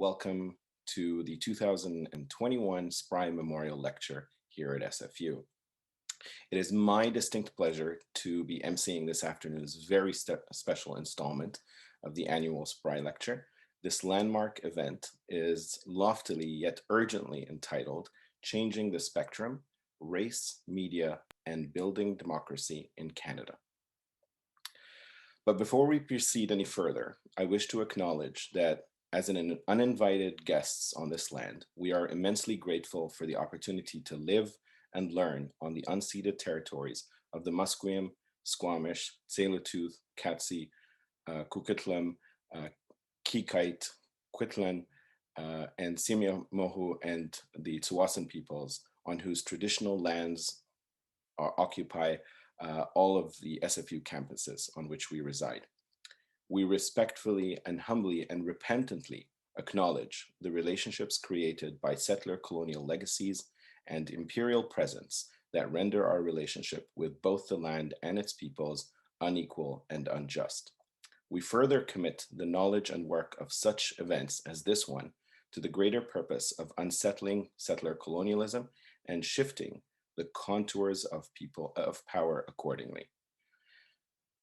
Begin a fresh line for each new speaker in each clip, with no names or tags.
welcome to the 2021 Spry Memorial Lecture here at SFU. It is my distinct pleasure to be emceeing this afternoon's very special installment of the annual Spry Lecture. This landmark event is loftily yet urgently entitled Changing the Spectrum, Race, Media, and Building Democracy in Canada. But before we proceed any further, I wish to acknowledge that as an uninvited guests on this land, we are immensely grateful for the opportunity to live and learn on the unceded territories of the Musqueam, Squamish, Tsleil-Waututh, Katzie, Coquitlam, Kikite, Quitlan, and Simiamohu, and the Tsawwassen peoples, on whose traditional lands occupy all of the SFU campuses on which we reside. We respectfully and humbly and repentantly acknowledge the relationships created by settler colonial legacies and imperial presence that render our relationship with both the land and its peoples unequal and unjust. We further commit the knowledge and work of such events as this one to the greater purpose of unsettling settler colonialism and shifting the contours of power accordingly.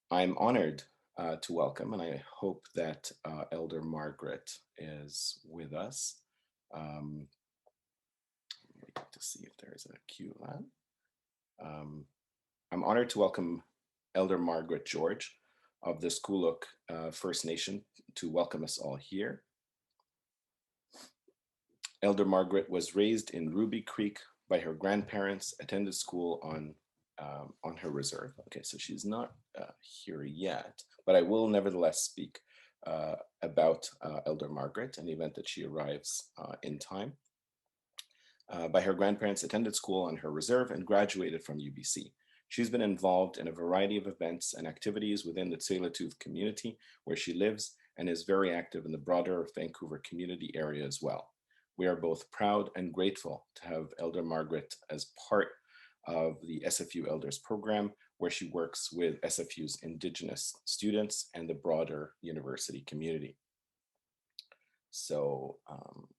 I'm honored to welcome, and I hope that Elder Margaret is with us. Wait to see if there is a cue on. I'm honored to welcome Elder Margaret George of the Skuluk First Nation to welcome us all here. Elder Margaret was raised in Ruby Creek by her grandparents, attended school on her reserve. Okay, so she's not here yet, but I will nevertheless speak about Elder Margaret in the event that she arrives in time. By her grandparents, attended school on her reserve and graduated from UBC. She's been involved in a variety of events and activities within the Tsleil-Waututh community where she lives and is very active in the broader Vancouver community area as well. We are both proud and grateful to have Elder Margaret as part of the SFU Elders program, where she works with SFU's Indigenous students and the broader university community. So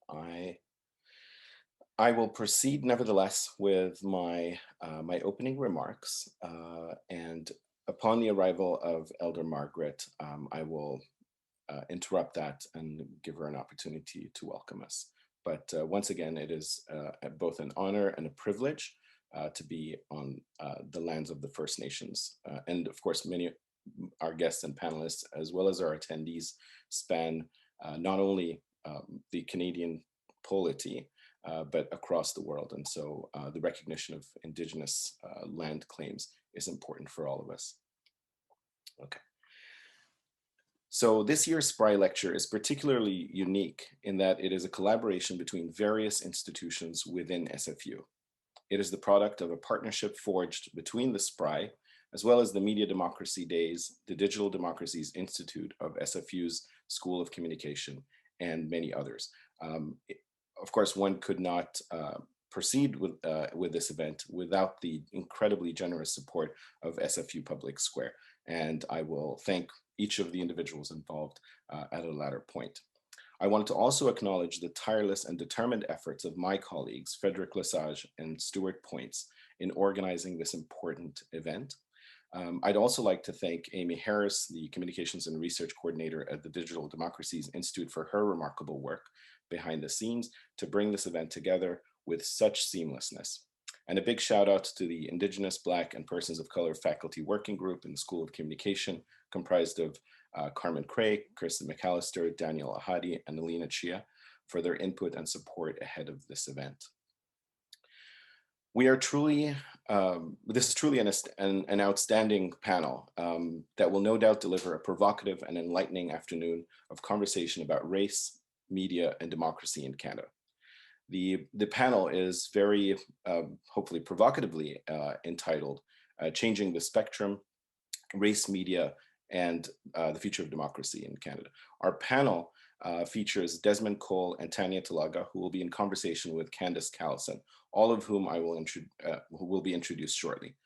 I will proceed nevertheless with my opening remarks, and upon the arrival of Elder Margaret, I will interrupt that and give her an opportunity to welcome us. But once again, it is both an honor and a privilege to be on the lands of the First Nations. And of course, many of our guests and panelists, as well as our attendees, span not only the Canadian polity, but across the world. And so the recognition of Indigenous land claims is important for all of us. Okay. So this year's Spry Lecture is particularly unique in that it is a collaboration between various institutions within SFU. It is the product of a partnership forged between the Spry, as well as the Media Democracy Days, the Digital Democracies Institute of SFU's School of Communication, and many others. Of course, one could not proceed with this event without the incredibly generous support of SFU Public Square. And I will thank each of the individuals involved at a later point. I want to also acknowledge the tireless and determined efforts of my colleagues, Frederick Lesage and Stuart Points, in organizing this important event. I'd also like to thank Amy Harris, the Communications and Research Coordinator at the Digital Democracies Institute, for her remarkable work behind the scenes to bring this event together with such seamlessness. And a big shout out to the Indigenous, Black, and Persons of Color Faculty Working Group in the School of Communication, comprised of Carmen Craig, Kirsten McAllister, Daniel Ahadi, and Alina Chia, for their input and support ahead of this event. We are truly, this is truly an outstanding panel that will no doubt deliver a provocative and enlightening afternoon of conversation about race, media, and democracy in Canada. The panel is very, hopefully provocatively entitled, Changing the Spectrum, Race, Media, and the Future of Democracy in Canada. Our panel features Desmond Cole and Tanya Talaga, who will be in conversation with Candis Callison, all of whom who will be introduced shortly.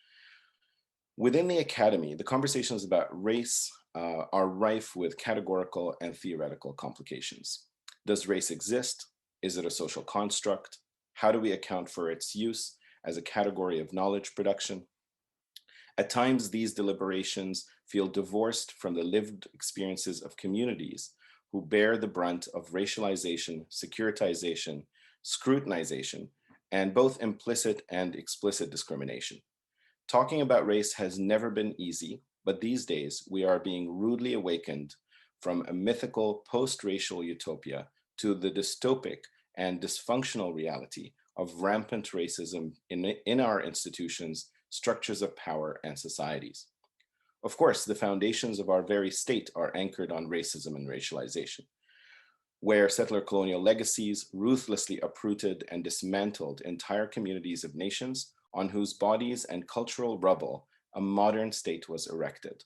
Within the Academy, the conversations about race are rife with categorical and theoretical complications. Does race exist? Is it a social construct? How do we account for its use as a category of knowledge production? At times, these deliberations feel divorced from the lived experiences of communities who bear the brunt of racialization, securitization, scrutinization, and both implicit and explicit discrimination. Talking about race has never been easy, but these days we are being rudely awakened from a mythical post-racial utopia to the dystopic and dysfunctional reality of rampant racism in our institutions, structures of power, and societies. Of course, the foundations of our very state are anchored on racism and racialization, where settler colonial legacies ruthlessly uprooted and dismantled entire communities of nations on whose bodies and cultural rubble a modern state was erected.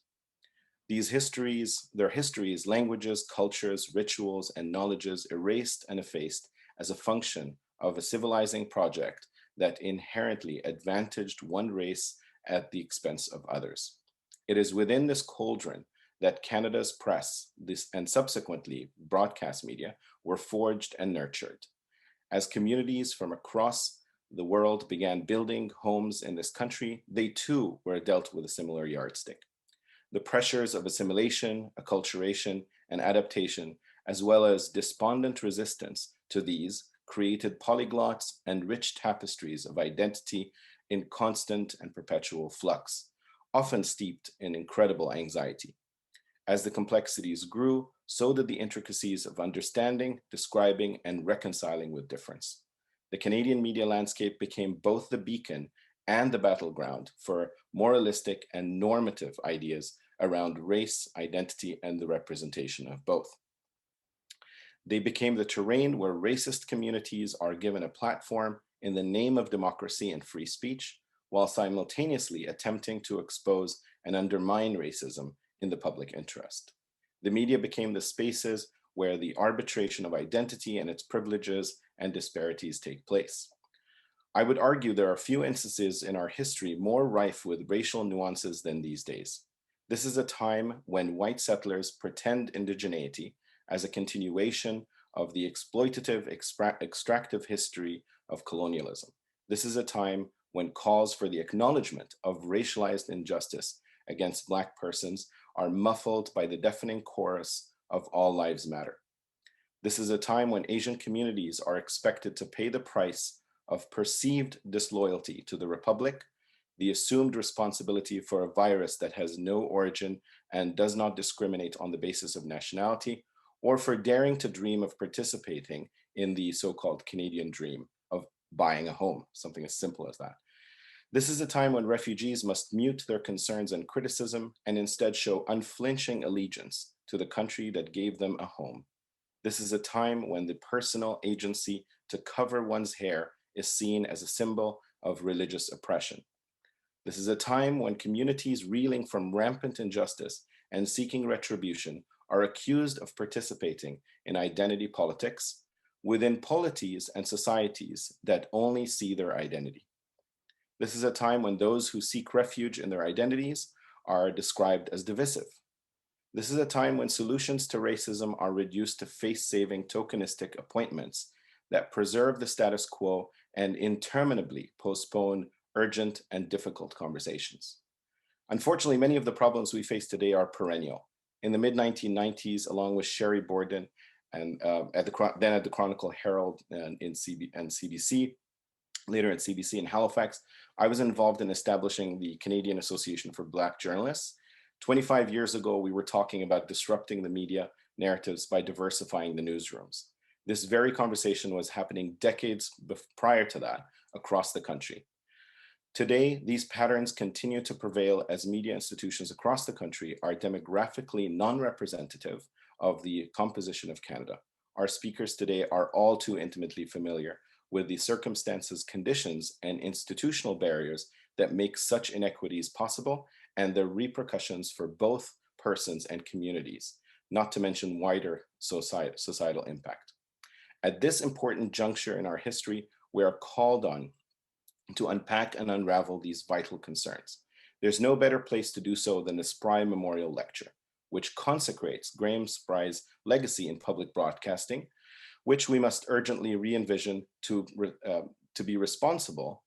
Their histories, languages, cultures, rituals, and knowledges erased and effaced as a function of a civilizing project that inherently advantaged one race at the expense of others. It is within this cauldron that Canada's press and subsequently broadcast media were forged and nurtured. As communities from across the world began building homes in this country, they too were dealt with a similar yardstick. The pressures of assimilation, acculturation, and adaptation, as well as despondent resistance to these, created polyglots and rich tapestries of identity in constant and perpetual flux, often steeped in incredible anxiety. As the complexities grew, so did the intricacies of understanding, describing, and reconciling with difference. The Canadian media landscape became both the beacon and the battleground for moralistic and normative ideas around race, identity, and the representation of both. They became the terrain where racist communities are given a platform in the name of democracy and free speech, while simultaneously attempting to expose and undermine racism in the public interest. The media became the spaces where the arbitration of identity and its privileges and disparities take place. I would argue there are few instances in our history more rife with racial nuances than these days. This is a time when white settlers pretend indigeneity as a continuation of the exploitative, extractive history of colonialism. This is a time when calls for the acknowledgement of racialized injustice against Black persons are muffled by the deafening chorus of All Lives Matter. This is a time when Asian communities are expected to pay the price of perceived disloyalty to the Republic, the assumed responsibility for a virus that has no origin and does not discriminate on the basis of nationality, or for daring to dream of participating in the so-called Canadian dream of buying a home, something as simple as that. This is a time when refugees must mute their concerns and criticism and instead show unflinching allegiance to the country that gave them a home. This is a time when the personal agency to cover one's hair is seen as a symbol of religious oppression. This is a time when communities reeling from rampant injustice and seeking retribution are accused of participating in identity politics within polities and societies that only see their identity. This is a time when those who seek refuge in their identities are described as divisive. This is a time when solutions to racism are reduced to face-saving tokenistic appointments that preserve the status quo and interminably postpone urgent and difficult conversations. Unfortunately, many of the problems we face today are perennial. In the mid-1990s, along with Sherry Borden, and then at the Chronicle Herald and CBC, later at CBC in Halifax, I was involved in establishing the Canadian Association for Black Journalists. 25 years ago, we were talking about disrupting the media narratives by diversifying the newsrooms. This very conversation was happening decades prior to that across the country. Today, these patterns continue to prevail as media institutions across the country are demographically non-representative of the composition of Canada. Our speakers today are all too intimately familiar with the circumstances, conditions, and institutional barriers that make such inequities possible and their repercussions for both persons and communities, not to mention wider societal impact. At this important juncture in our history, we are called on to unpack and unravel these vital concerns. There's no better place to do so than the Spry Memorial Lecture, which consecrates Graham Spry's legacy in public broadcasting which we must urgently re-envision to be responsible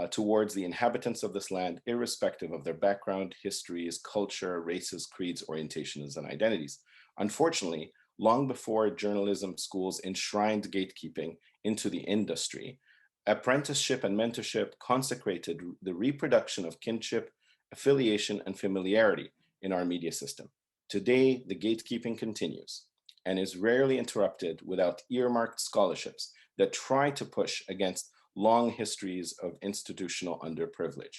towards the inhabitants of this land, irrespective of their background, histories, culture, races, creeds, orientations, and identities. Unfortunately, long before journalism schools enshrined gatekeeping into the industry, apprenticeship and mentorship consecrated the reproduction of kinship, affiliation, and familiarity in our media system. Today, the gatekeeping continues and is rarely interrupted without earmarked scholarships that try to push against long histories of institutional underprivilege,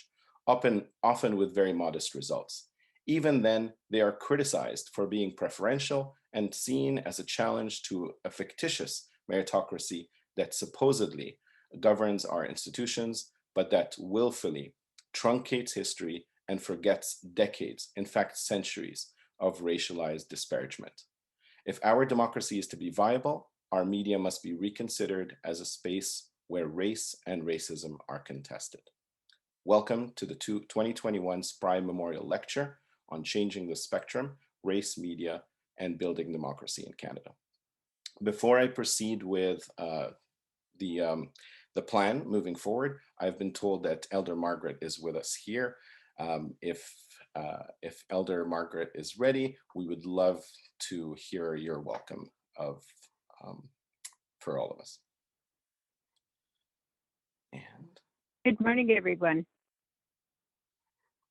often with very modest results. Even then, they are criticized for being preferential and seen as a challenge to a fictitious meritocracy that supposedly governs our institutions, but that willfully truncates history and forgets decades, in fact, centuries of racialized disparagement. If our democracy is to be viable, our media must be reconsidered as a space where race and racism are contested. Welcome to the 2021 Spry Memorial Lecture on Changing the Spectrum, Race, Media, and Building Democracy in Canada. Before I proceed with the plan moving forward, I've been told that Elder Margaret is with us here. If Elder Margaret is ready, we would love to hear your welcome for all of us. And
good morning, everyone.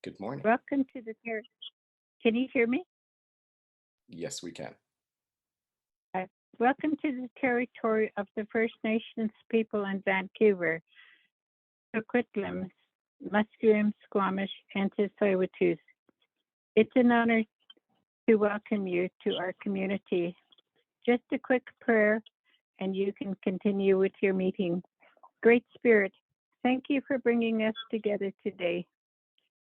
Good morning.
Welcome to the Can you hear me?
Yes, we can.
Welcome to the territory of the First Nations people in Vancouver, Coquitlam, Musqueam, Squamish, and Tsleil-Waututh. It's an honor to welcome you to our community. Just a quick prayer, and you can continue with your meeting. Great Spirit, thank you for bringing us together today.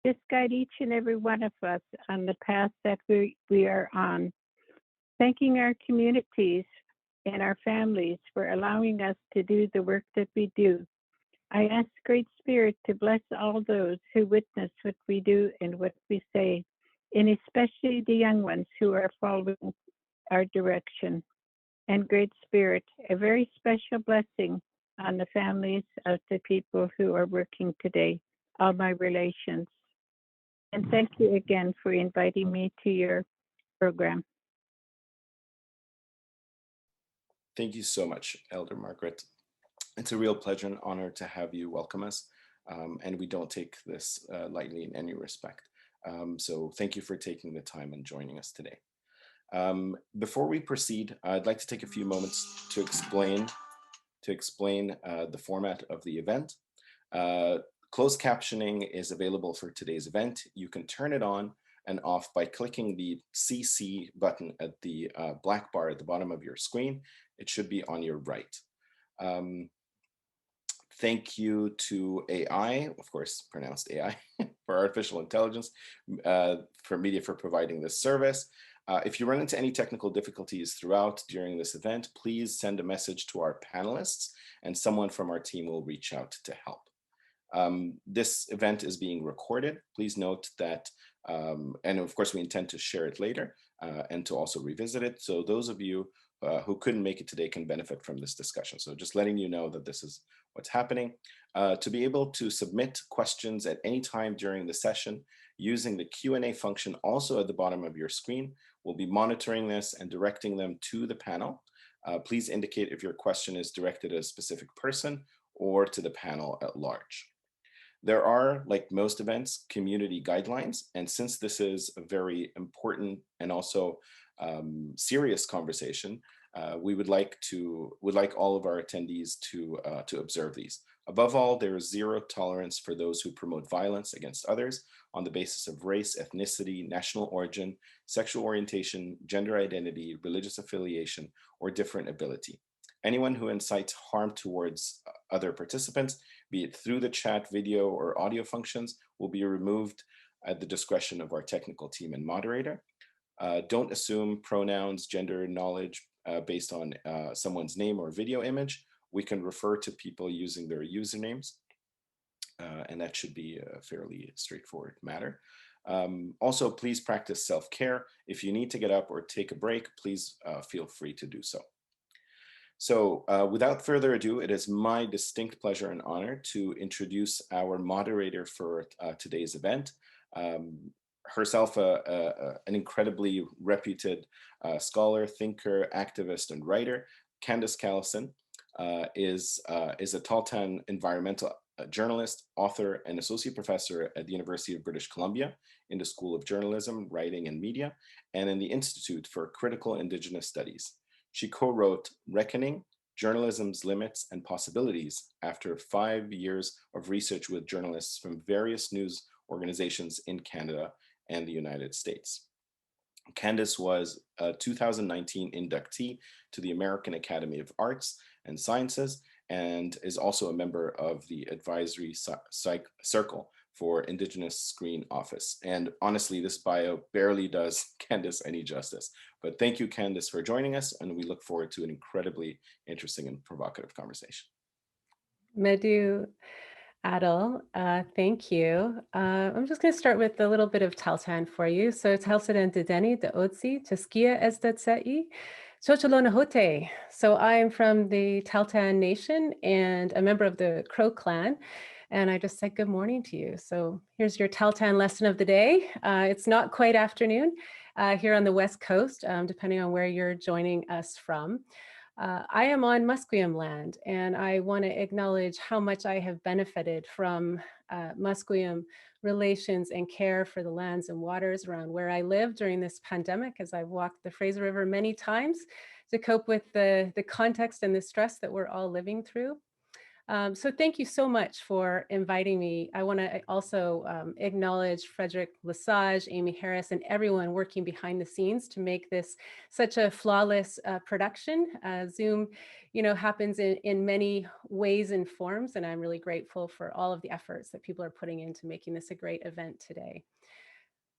Just guide each and every one of us on the path that we are on. Thanking our communities and our families for allowing us to do the work that we do. I ask Great Spirit to bless all those who witness what we do and what we say, and especially the young ones who are following our direction. And Great Spirit, a very special blessing on the families of the people who are working today, all my relations. And thank you again for inviting me to your program.
Thank you so much, Elder Margaret. It's a real pleasure and honor to have you welcome us, and we don't take this lightly in any respect. So thank you for taking the time and joining us today. Before we proceed, I'd like to take a few moments to explain the format of the event. Closed captioning is available for today's event. You can turn it on and off by clicking the CC button at the black bar at the bottom of your screen. It should be on your right. Thank you to AI, of course, pronounced AI, for artificial intelligence, for media for providing this service. If you run into any technical difficulties during this event, please send a message to our panelists and someone from our team will reach out to help. This event is being recorded. Please note that, and of course we intend to share it later and to also revisit it. So those of you who couldn't make it today can benefit from this discussion. So just letting you know that this is what's happening. To be able to submit questions at any time during the session using the Q&A function also at the bottom of your screen, we'll be monitoring this and directing them to the panel. Please indicate if your question is directed at a specific person or to the panel at large. There are, like most events, community guidelines, and since this is a very important and also serious conversation, we would like all of our attendees to observe these. Above all, there is zero tolerance for those who promote violence against others on the basis of race, ethnicity, national origin, sexual orientation, gender identity, religious affiliation, or different ability. Anyone who incites harm towards other participants, be it through the chat, video, or audio functions, will be removed at the discretion of our technical team and moderator. Don't assume pronouns, gender, knowledge based on someone's name or video image. We can refer to people using their usernames, and that should be a fairly straightforward matter. Also, please practice self-care. If you need to get up or take a break, please feel free to do so. So without further ado, it is my distinct pleasure and honor to introduce our moderator for today's event. Herself an incredibly reputed scholar, thinker, activist, and writer, Candis Callison is a Tahltan environmental journalist, author, and associate professor at the University of British Columbia in the School of Journalism, Writing, and Media, and in the Institute for Critical Indigenous Studies. She co-wrote Reckoning, Journalism's Limits and Possibilities after 5 years of research with journalists from various news organizations in Canada and the United States. Candis was a 2019 inductee to the American Academy of Arts and Sciences and is also a member of the advisory circle for Indigenous Screen Office. And honestly, this bio barely does Candis any justice. But thank you, Candis, for joining us, and we look forward to an incredibly interesting and provocative conversation.
Medu Adel, thank you. I'm just going to start with a little bit of Tahltan for you. So Talsadan Dedeni de Otsi, Taskia Esdatsai, Chocholona Hote. So I'm from the Tahltan Nation and a member of the Crow clan. And I just said good morning to you. So here's your Tahltan lesson of the day. It's not quite afternoon here on the West Coast, depending on where you're joining us from. I am on Musqueam land, and I want to acknowledge how much I have benefited from Musqueam relations and care for the lands and waters around where I live during this pandemic, as I've walked the Fraser River many times to cope with the context and the stress that we're all living through. So thank you so much for inviting me. I want to also acknowledge Frederick Lesage, Amy Harris, and everyone working behind the scenes to make this such a flawless production. Zoom, happens in many ways and forms, and I'm really grateful for all of the efforts that people are putting into making this a great event today.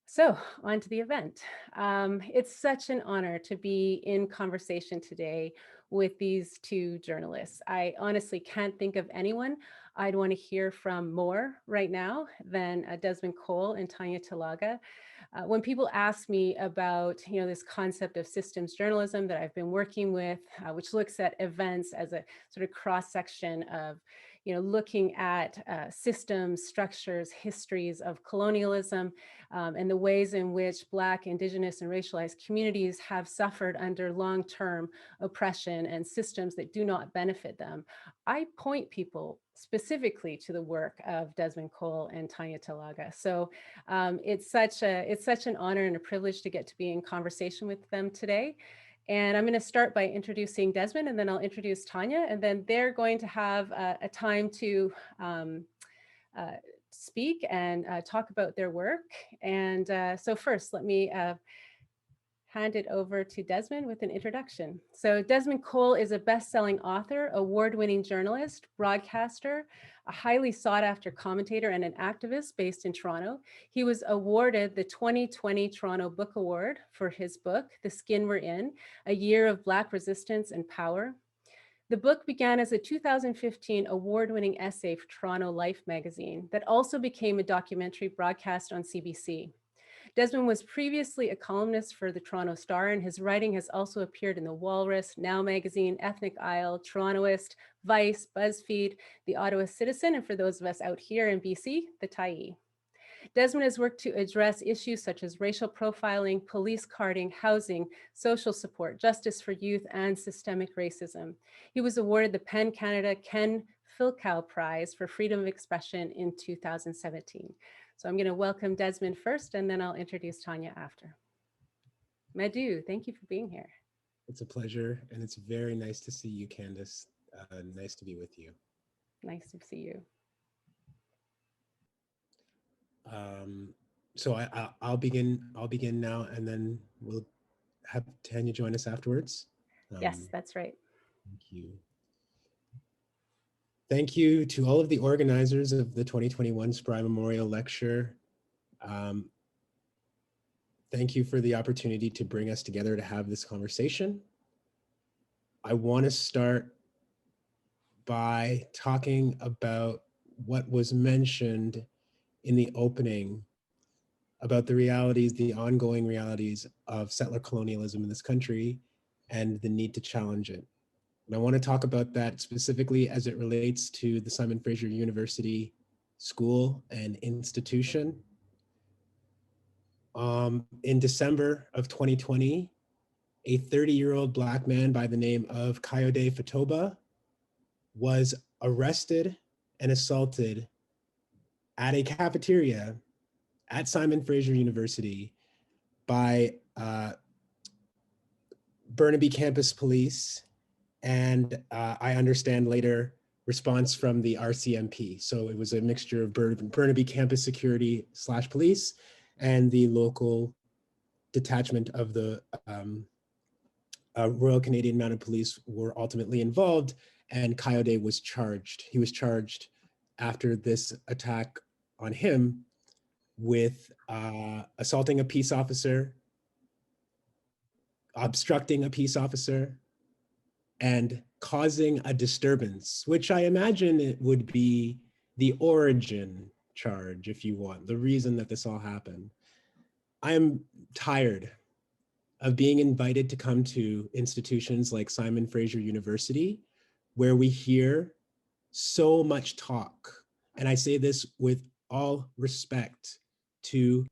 So on to the event. It's such an honor to be in conversation today with these two journalists. I honestly can't think of anyone I'd want to hear from more right now than Desmond Cole and Tanya Talaga. When people ask me about this concept of systems journalism that I've been working with, which looks at events as a sort of cross-section of looking at systems, structures, histories of colonialism, and the ways in which Black, Indigenous, and racialized communities have suffered under long-term oppression and systems that do not benefit them, I point people specifically to the work of Desmond Cole and Tanya Talaga. So it's such an honor and a privilege to get to be in conversation with them today. And I'm going to start by introducing Desmond, and then I'll introduce Tanya, and then they're going to have a time to speak and talk about their work. And so first, let me hand it over to Desmond with an introduction. So Desmond Cole is a best-selling author, award-winning journalist, broadcaster, a highly sought-after commentator, and an activist based in Toronto. He was awarded the 2020 Toronto Book Award for his book, The Skin We're In, A Year of Black Resistance and Power. The book began as a 2015 award-winning essay for Toronto Life magazine that also became a documentary broadcast on CBC. Desmond was previously a columnist for the Toronto Star, and his writing has also appeared in the Walrus, Now Magazine, Ethnic Isle, Torontoist, Vice, BuzzFeed, the Ottawa Citizen, and for those of us out here in BC, the Tyee. Desmond has worked to address issues such as racial profiling, police carding, housing, social support, justice for youth, and systemic racism. He was awarded the PEN Canada Ken Filkow Prize for Freedom of Expression in 2017. So I'm going to welcome Desmond first, and then I'll introduce Tanya after. Medu, thank you for being here.
It's a pleasure, and it's very nice to see you, Candis. Nice to be with you.
Nice to see you.
So I'll begin now, and then we'll have Tanya join us afterwards.
Yes, that's right.
Thank you. Thank you to all of the organizers of the 2021 Spry Memorial Lecture. Thank you for the opportunity to bring us together to have this conversation. I want to start by talking about what was mentioned in the opening about the realities, the ongoing realities of settler colonialism in this country and the need to challenge it. And I want to talk about that specifically as it relates to the Simon Fraser University School and institution. In December of 2020, a 30-year-old Black man by the name of Kayode Fatoba was arrested and assaulted at a cafeteria at Simon Fraser University by Burnaby campus police, and I understand later response from the RCMP. So it was a mixture of Burnaby campus security / police and the local detachment of the Royal Canadian Mounted Police were ultimately involved, and Kayode was charged. He was charged after this attack on him with assaulting a peace officer, obstructing a peace officer, and causing a disturbance, which I imagine it would be the origin charge, if you want, the reason that this all happened. I am tired of being invited to come to institutions like Simon Fraser University, where we hear so much talk. And I say this with all respect to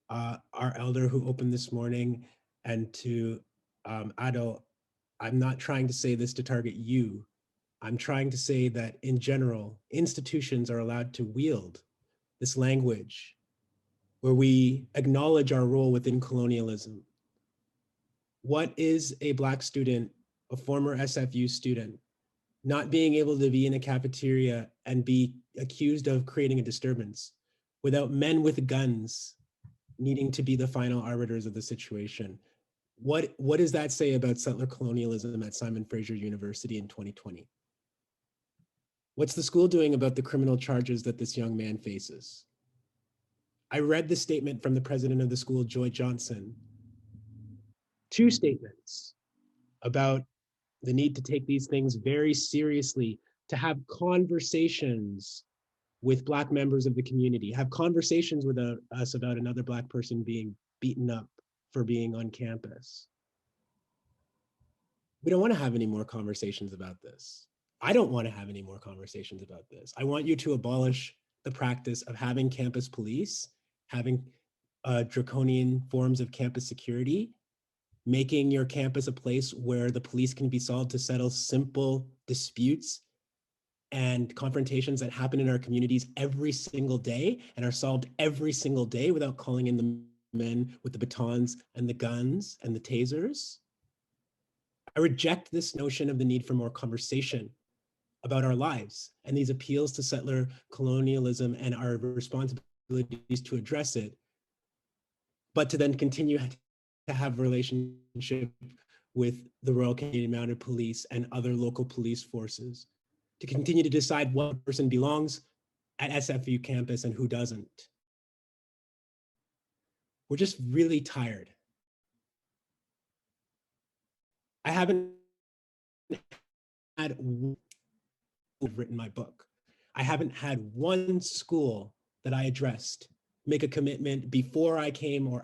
our elder who opened this morning, and to Adel. I'm not trying to say this to target you. I'm trying to say that in general, institutions are allowed to wield this language where we acknowledge our role within colonialism. What is a Black student, a former SFU student, not being able to be in a cafeteria and be accused of creating a disturbance without men with guns needing to be the final arbiters of the situation? What does that say about settler colonialism at Simon Fraser University in 2020? What's the school doing about the criminal charges that this young man faces? I read the statement from the president of the school, Joy Johnson. 2 statements about the need to take these things very seriously, to have conversations with Black members of the community, have conversations with us about another Black person being beaten up for being on campus. We don't want to have any more conversations about this. I don't want to have any more conversations about this. I want you to abolish the practice of having campus police, having draconian forms of campus security, making your campus a place where the police can be called to settle simple disputes and confrontations that happen in our communities every single day and are solved every single day without calling in the men with the batons and the guns and the tasers. I reject this notion of the need for more conversation about our lives and these appeals to settler colonialism and our responsibilities to address it, but to then continue to have a relationship with the Royal Canadian Mounted Police and other local police forces, to continue to decide what person belongs at SFU campus and who doesn't. We're just really tired. I haven't had written my book. I haven't had one school that I addressed make a commitment before I came or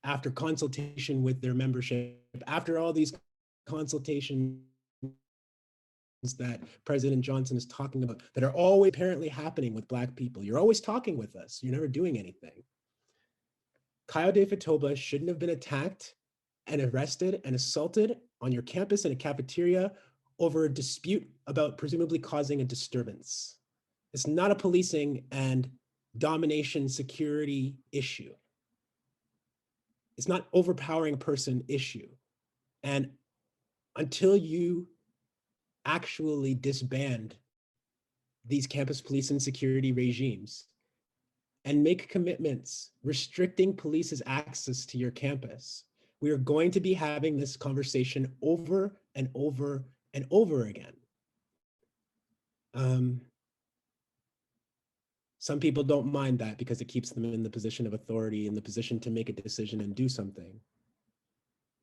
after consultation with their membership, after all these consultations that President Johnson is talking about that are always apparently happening with Black people. You're always talking with us. You're never doing anything. Kayode Fatoba shouldn't have been attacked and arrested and assaulted on your campus in a cafeteria over a dispute about presumably causing a disturbance. It's not a policing and domination security issue. It's not overpowering a person issue. And until you actually disband these campus police and security regimes and make commitments restricting police's access to your campus, we are going to be having this conversation over and over and over again. Some people don't mind that because it keeps them in the position of authority, in the position to make a decision and do something.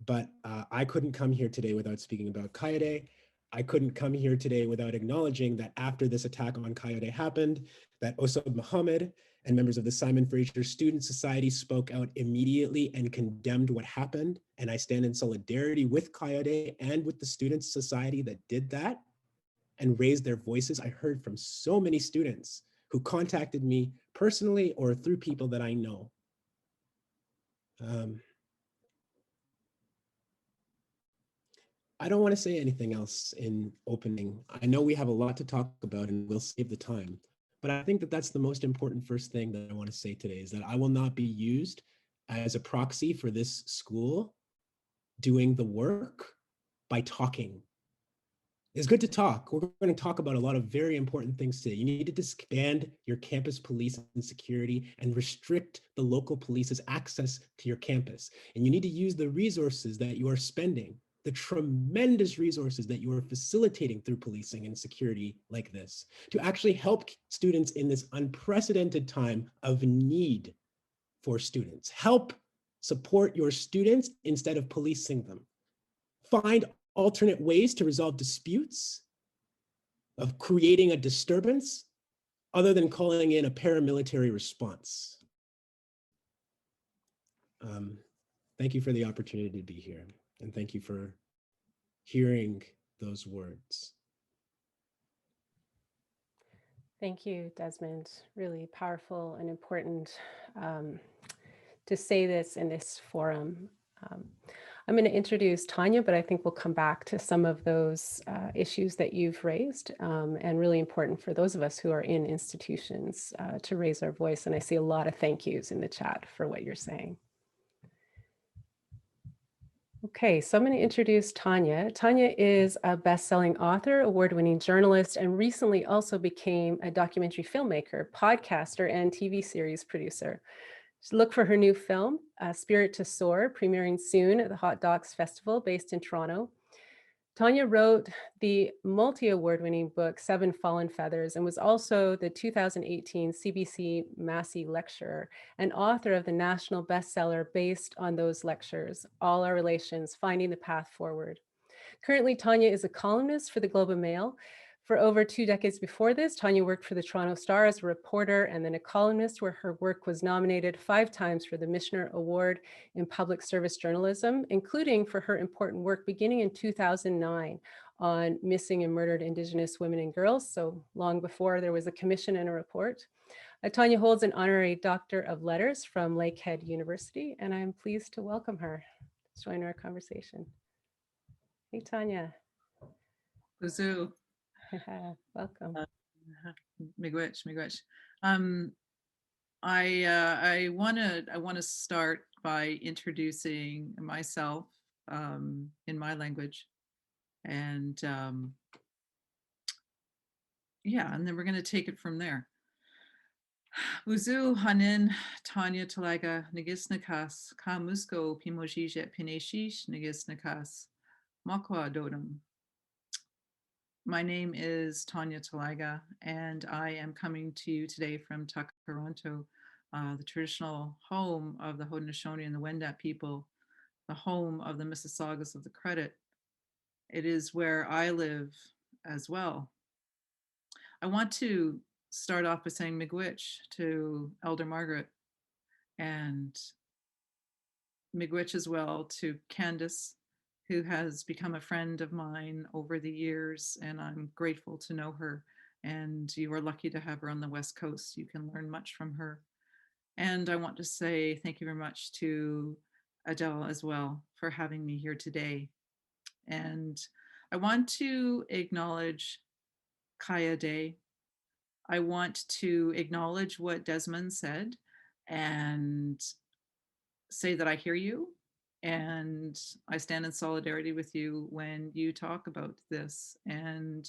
But I couldn't come here today without speaking about Kayode. I couldn't come here today without acknowledging that after this attack on Kayode happened, that Osab Mohammed and members of the Simon Fraser Student Society spoke out immediately and condemned what happened. And I stand in solidarity with Coyote and with the Student Society that did that and raised their voices. I heard from so many students who contacted me personally or through people that I know. I don't want to say anything else in opening. I know we have a lot to talk about and we'll save the time, but I think that that's the most important first thing that I want to say today is that I will not be used as a proxy for this school doing the work by talking. It's good to talk. We're going to talk about a lot of very important things today. You need to disband your campus police and security and restrict the local police's access to your campus. And you need to use the resources that you are spending, the tremendous resources that you are facilitating through policing and security like this, to actually help students in this unprecedented time of need for students. Help support your students instead of policing them. Find alternate ways to resolve disputes, of creating a disturbance, other than calling in a paramilitary response. Thank you for the opportunity to be here, and thank you for hearing those words.
Thank you, Desmond. Really powerful and important to say this in this forum. I'm going to introduce Tanya, but I think we'll come back to some of those issues that you've raised, and really important for those of us who are in institutions to raise our voice. And I see a lot of thank yous in the chat for what you're saying. Okay, so I'm going to introduce Tanya. Tanya is a best-selling author, award-winning journalist, and recently also became a documentary filmmaker, podcaster, and TV series producer. So look for her new film, Spirit to Soar, premiering soon at the Hot Docs Festival based in Toronto. Tanya wrote the multi-award-winning book, Seven Fallen Feathers, and was also the 2018 CBC Massey Lecturer and author of the national bestseller based on those lectures, All Our Relations, Finding the Path Forward. Currently, Tanya is a columnist for the Globe and Mail. For over 2 decades before this, Tanya worked for the Toronto Star as a reporter and then a columnist, where her work was nominated 5 times for the Michener Award in Public Service Journalism, including for her important work beginning in 2009 on missing and murdered Indigenous women and girls, so long before there was a commission and a report. Tanya holds an honorary Doctor of Letters from Lakehead University, and I'm pleased to welcome her to join our conversation. Hey, Tanya.
Buzu.
Welcome.
Miigwech. I want to start by introducing myself in my language, and yeah, and then we're going to take it from there. Buzu hanin Tanya Talaga Nagisnakas Ka Musko Pimojije Pineshish Nagisnakas Makwa Dodum. My name is Tanya Talaga, and I am coming to you today from Takaronto, the traditional home of the Haudenosaunee and the Wendat people, the home of the Mississaugas of the Credit. It is where I live as well. I want to start off by saying miigwech to Elder Margaret, and miigwech as well to Candis, who has become a friend of mine over the years, and I'm grateful to know her. And you are lucky to have her on the West Coast. You can learn much from her. And I want to say thank you very much to Adele as well for having me here today. And I want to acknowledge Kaya Day. I want to acknowledge what Desmond said and say that I hear you. And I stand in solidarity with you when you talk about this. And,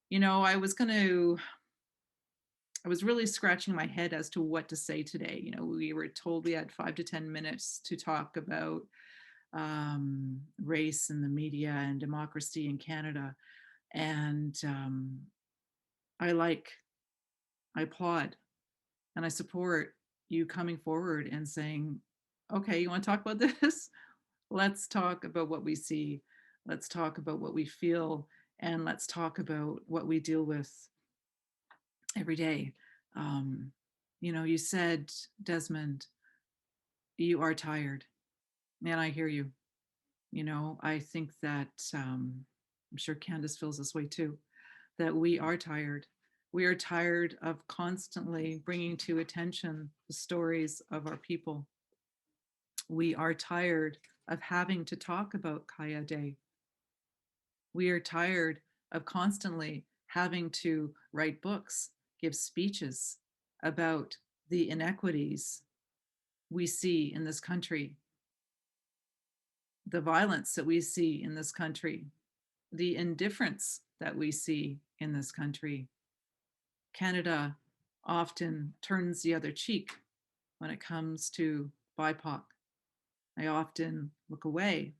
you know, I was really scratching my head as to what to say today. You know, we were told we had 5 to 10 minutes to talk about race in the media and democracy in Canada. And I applaud and I support you coming forward and saying, okay, you want to talk about this? Let's talk about what we see. Let's talk about what we feel, and let's talk about what we deal with every day. You know, you said, Desmond, you are tired. And I hear you. You know, I think that I'm sure Candis feels this way too, that we are tired. We are tired of constantly bringing to attention the stories of our people. We are tired of having to talk about Kaya Day. We are tired of constantly having to write books, give speeches about the inequities we see in this country, the violence that we see in this country, the indifference that we see in this country. Canada often turns the other cheek when it comes to BIPOC. I often look away.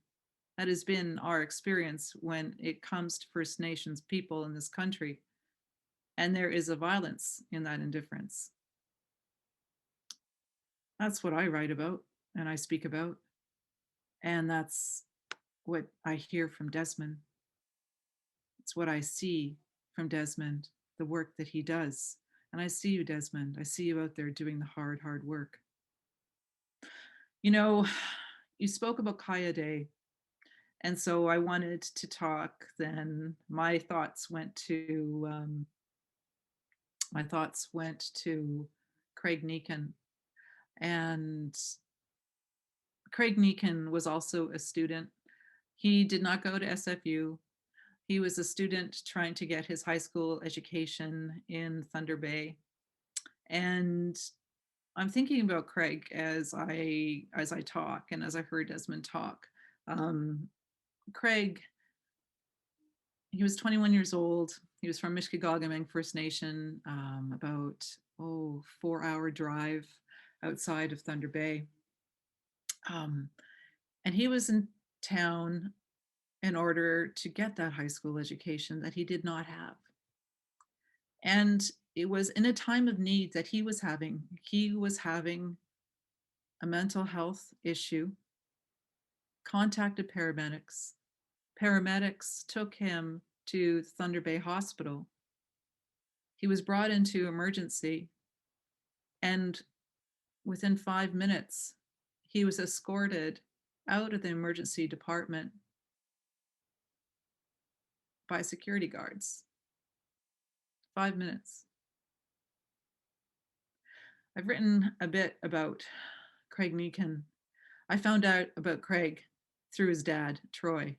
That has been our experience when it comes to First Nations people in this country. And there is a violence in that indifference. That's what I write about and I speak about. And that's what I hear from Desmond. It's what I see from Desmond, the work that he does. And I see you, Desmond. I see you out there doing the hard, hard work. You know, you spoke about Kaya Day. And so I wanted to talk then. My thoughts went to Craig Neakin. And Craig Neakin was also a student. He did not go to SFU. He was a student trying to get his high school education in Thunder Bay. And I'm thinking about Craig as I talk and as I heard Desmond talk. Craig, he was 21 years old. He was from Mishkagagaming First Nation, about 4-hour drive outside of Thunder Bay. And he was in town in order to get that high school education that he did not have. And it was in a time of need that he was having. He was having a mental health issue, contacted paramedics. Paramedics took him to Thunder Bay Hospital. He was brought into emergency, and within 5 minutes, he was escorted out of the emergency department by security guards. 5 minutes. I've written a bit about Craig Neakin. I found out about Craig through his dad, Troy,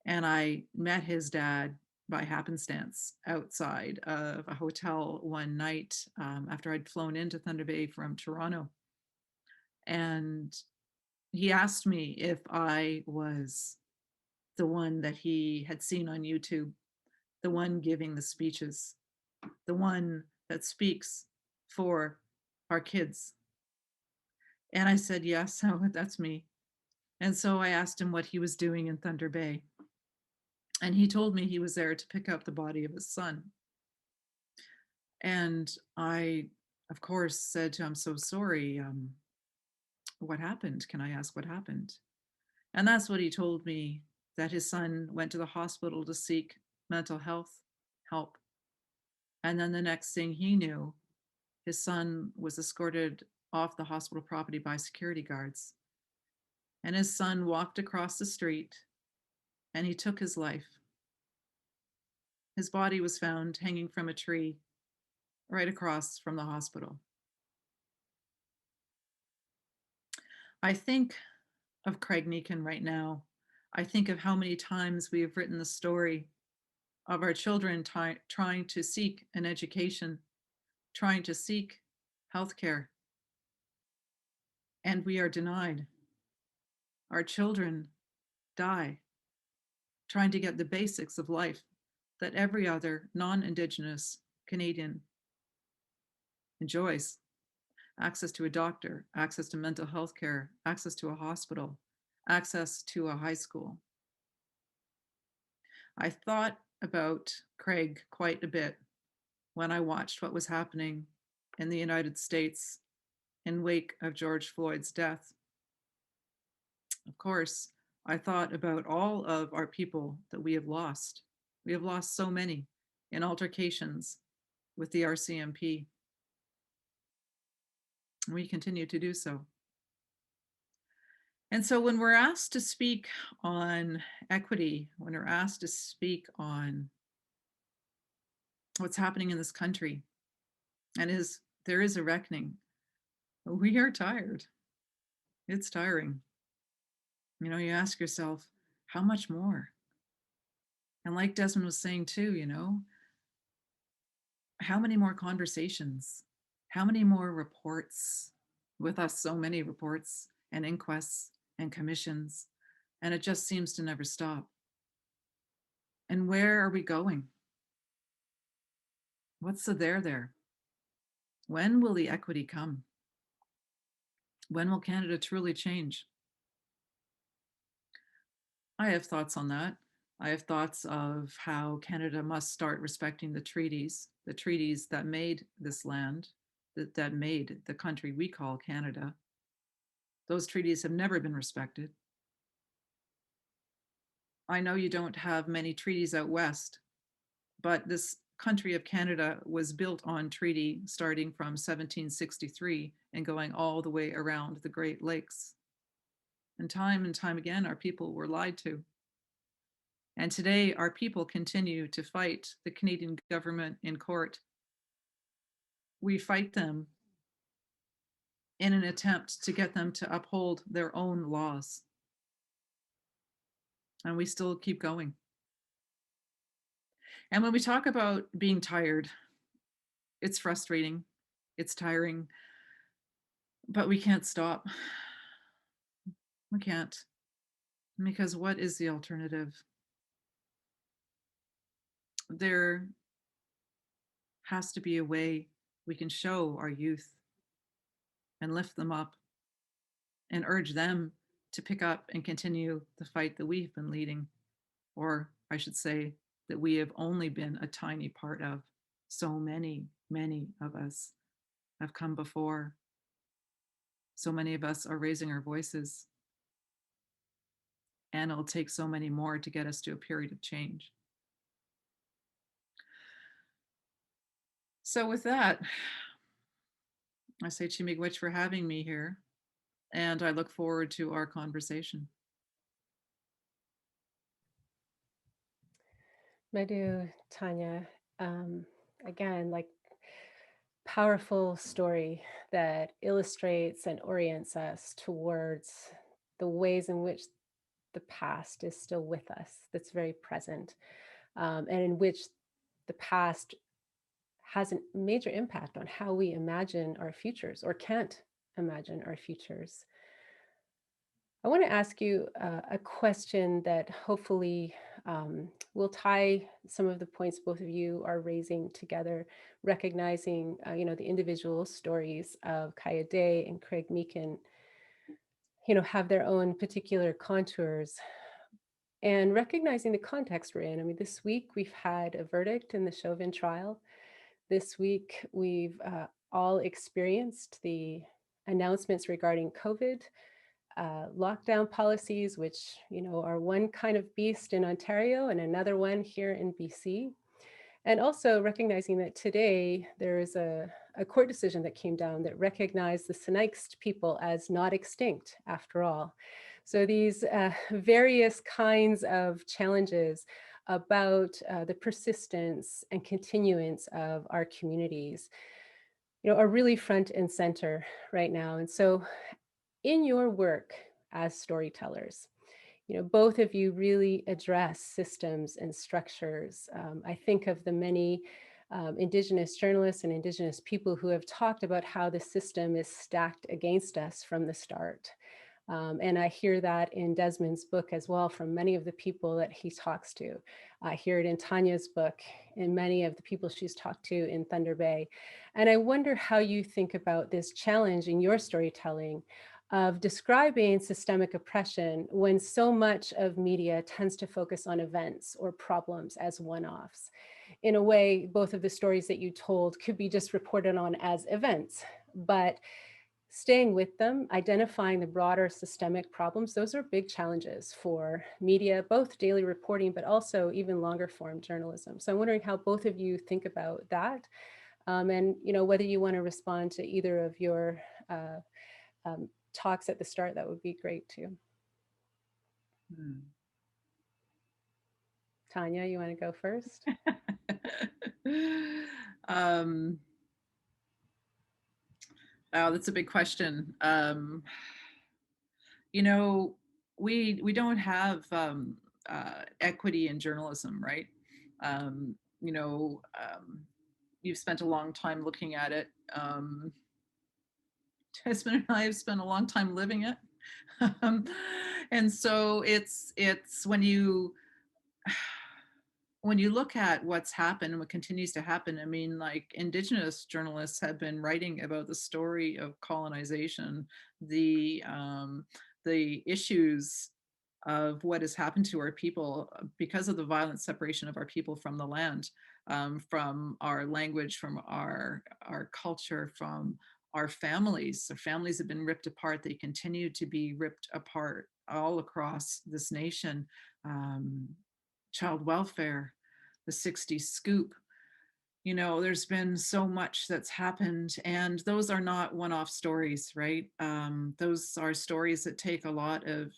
and I met his dad by happenstance outside of a hotel one night after I'd flown into Thunder Bay from Toronto. And he asked me if I was the one that he had seen on YouTube, the one giving the speeches, the one that speaks for our kids. And I said, yes, that's me. And so I asked him what he was doing in Thunder Bay. And he told me he was there to pick up the body of his son. And I, of course, said to him, I'm so sorry. What happened? Can I ask what happened? And that's what he told me, that his son went to the hospital to seek mental health help. And then the next thing he knew, his son was escorted off the hospital property by security guards. And his son walked across the street and he took his life. His body was found hanging from a tree right across from the hospital. I think of Craig Neakin right now. I think of how many times we have written the story of our children trying to seek an education, trying to seek healthcare, and we are denied. Our children die trying to get the basics of life that every other non-Indigenous Canadian enjoys. Access to a doctor, access to mental health care, access to a hospital, access to a high school. I thought about Craig quite a bit when I watched what was happening in the United States in wake of George Floyd's death. Of course, I thought about all of our people that we have lost. We have lost so many in altercations with the RCMP. We continue to do so. And so when we're asked to speak on equity, when we're asked to speak on what's happening in this country, and there is a reckoning, we are tired. It's tiring. You know, you ask yourself, how much more? And like Desmond was saying too, you know, how many more conversations? How many more reports? With us, so many reports and inquests and commissions, and it just seems to never stop. And where are we going? What's the there? When will the equity come? When will Canada truly change? I have thoughts on that. I have thoughts of how Canada must start respecting the treaties that made this land, that made the country we call Canada. Those treaties have never been respected. I know you don't have many treaties out west, but this country of Canada was built on treaty starting from 1763 and going all the way around the Great Lakes. And time again, our people were lied to. And today, our people continue to fight the Canadian government in court. We fight them in an attempt to get them to uphold their own laws. And we still keep going. And when we talk about being tired, it's frustrating, it's tiring, but we can't stop. We can't. Because what is the alternative? There has to be a way we can show our youth and lift them up and urge them to pick up and continue the fight that we've been leading, or I should say that we have only been a tiny part of. So many of us have come before. So many of us are raising our voices, and it'll take so many more to get us to a period of change. So with that, I say Chimigwich for having me here, and I look forward to our conversation.
Madhu, Tanya, again, like powerful story that illustrates and orients us towards the ways in which the past is still with us, that's very present, and in which the past has a major impact on how we imagine our futures or can't imagine our futures. I want to ask you a question that hopefully will tie some of the points both of you are raising together, recognizing the individual stories of Kaya Day and Craig Meekin, have their own particular contours, and recognizing the context we're in. I mean, this week we've had a verdict in the Chauvin trial. This week we've all experienced the announcements regarding COVID, lockdown policies, which are one kind of beast in Ontario and another one here in BC. And also recognizing that today there is a court decision that came down that recognized the Sinixt people as not extinct after all. So these various kinds of challenges about the persistence and continuance of our communities, are really front and center right now. And so in your work as storytellers, both of you really address systems and structures. I think of the many Indigenous journalists and Indigenous people who have talked about how the system is stacked against us from the start. And I hear that in Desmond's book as well from many of the people that he talks to. I hear it in Tanya's book and many of the people she's talked to in Thunder Bay. And I wonder how you think about this challenge in your storytelling of describing systemic oppression when so much of media tends to focus on events or problems as one-offs. In a way, both of the stories that you told could be just reported on as events, but staying with them, identifying the broader systemic problems, those are big challenges for media, both daily reporting, but also even longer form journalism. So I'm wondering how both of you think about that. And whether you want to respond to either of your talks at the start, that would be great too. Tanya, you want to go first?
Oh, that's a big question. You know, we don't have equity in journalism, right? You know, you've spent a long time looking at it. Desmond and I have spent a long time living it. And so it's when you look at what's happened and what continues to happen, I mean, like Indigenous journalists have been writing about the story of colonization, the issues of what has happened to our people because of the violent separation of our people from the land, from our language, from our culture, from our families. Our families have been ripped apart. They continue to be ripped apart all across this nation. Child welfare, the 60s scoop. You know, there's been so much that's happened, and those are not one-off stories, right? Those are stories that take a lot of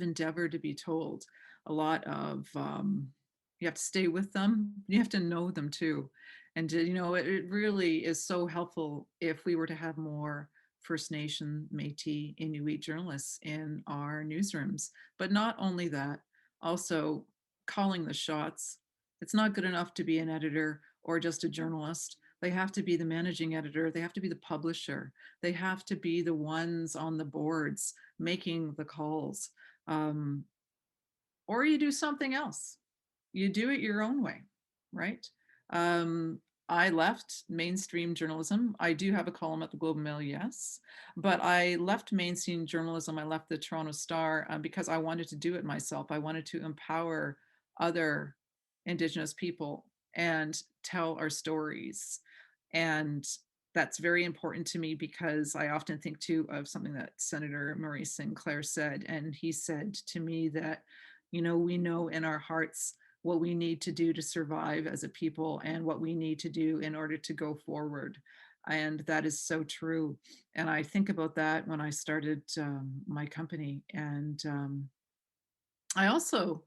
endeavor to be told, a lot of you have to stay with them, you have to know them too. And you know, it really is so helpful if we were to have more First Nation, Métis, Inuit journalists in our newsrooms. But not only that, also calling the shots. It's not good enough to be an editor or just a journalist. They have to be the managing editor. They have to be the publisher. They have to be the ones on the boards making the calls. Or you do something else. You do it your own way, right? I left mainstream journalism. I do have a column at the Globe and Mail, yes, but I left mainstream journalism. I left the Toronto Star because I wanted to do it myself. I wanted to empower other Indigenous people and tell our stories. And that's very important to me because I often think too of something that Senator Maurice Sinclair said. And he said to me that, you know, we know in our hearts what we need to do to survive as a people and what we need to do in order to go forward. And that is so true. And I think about that when I started my company. And I also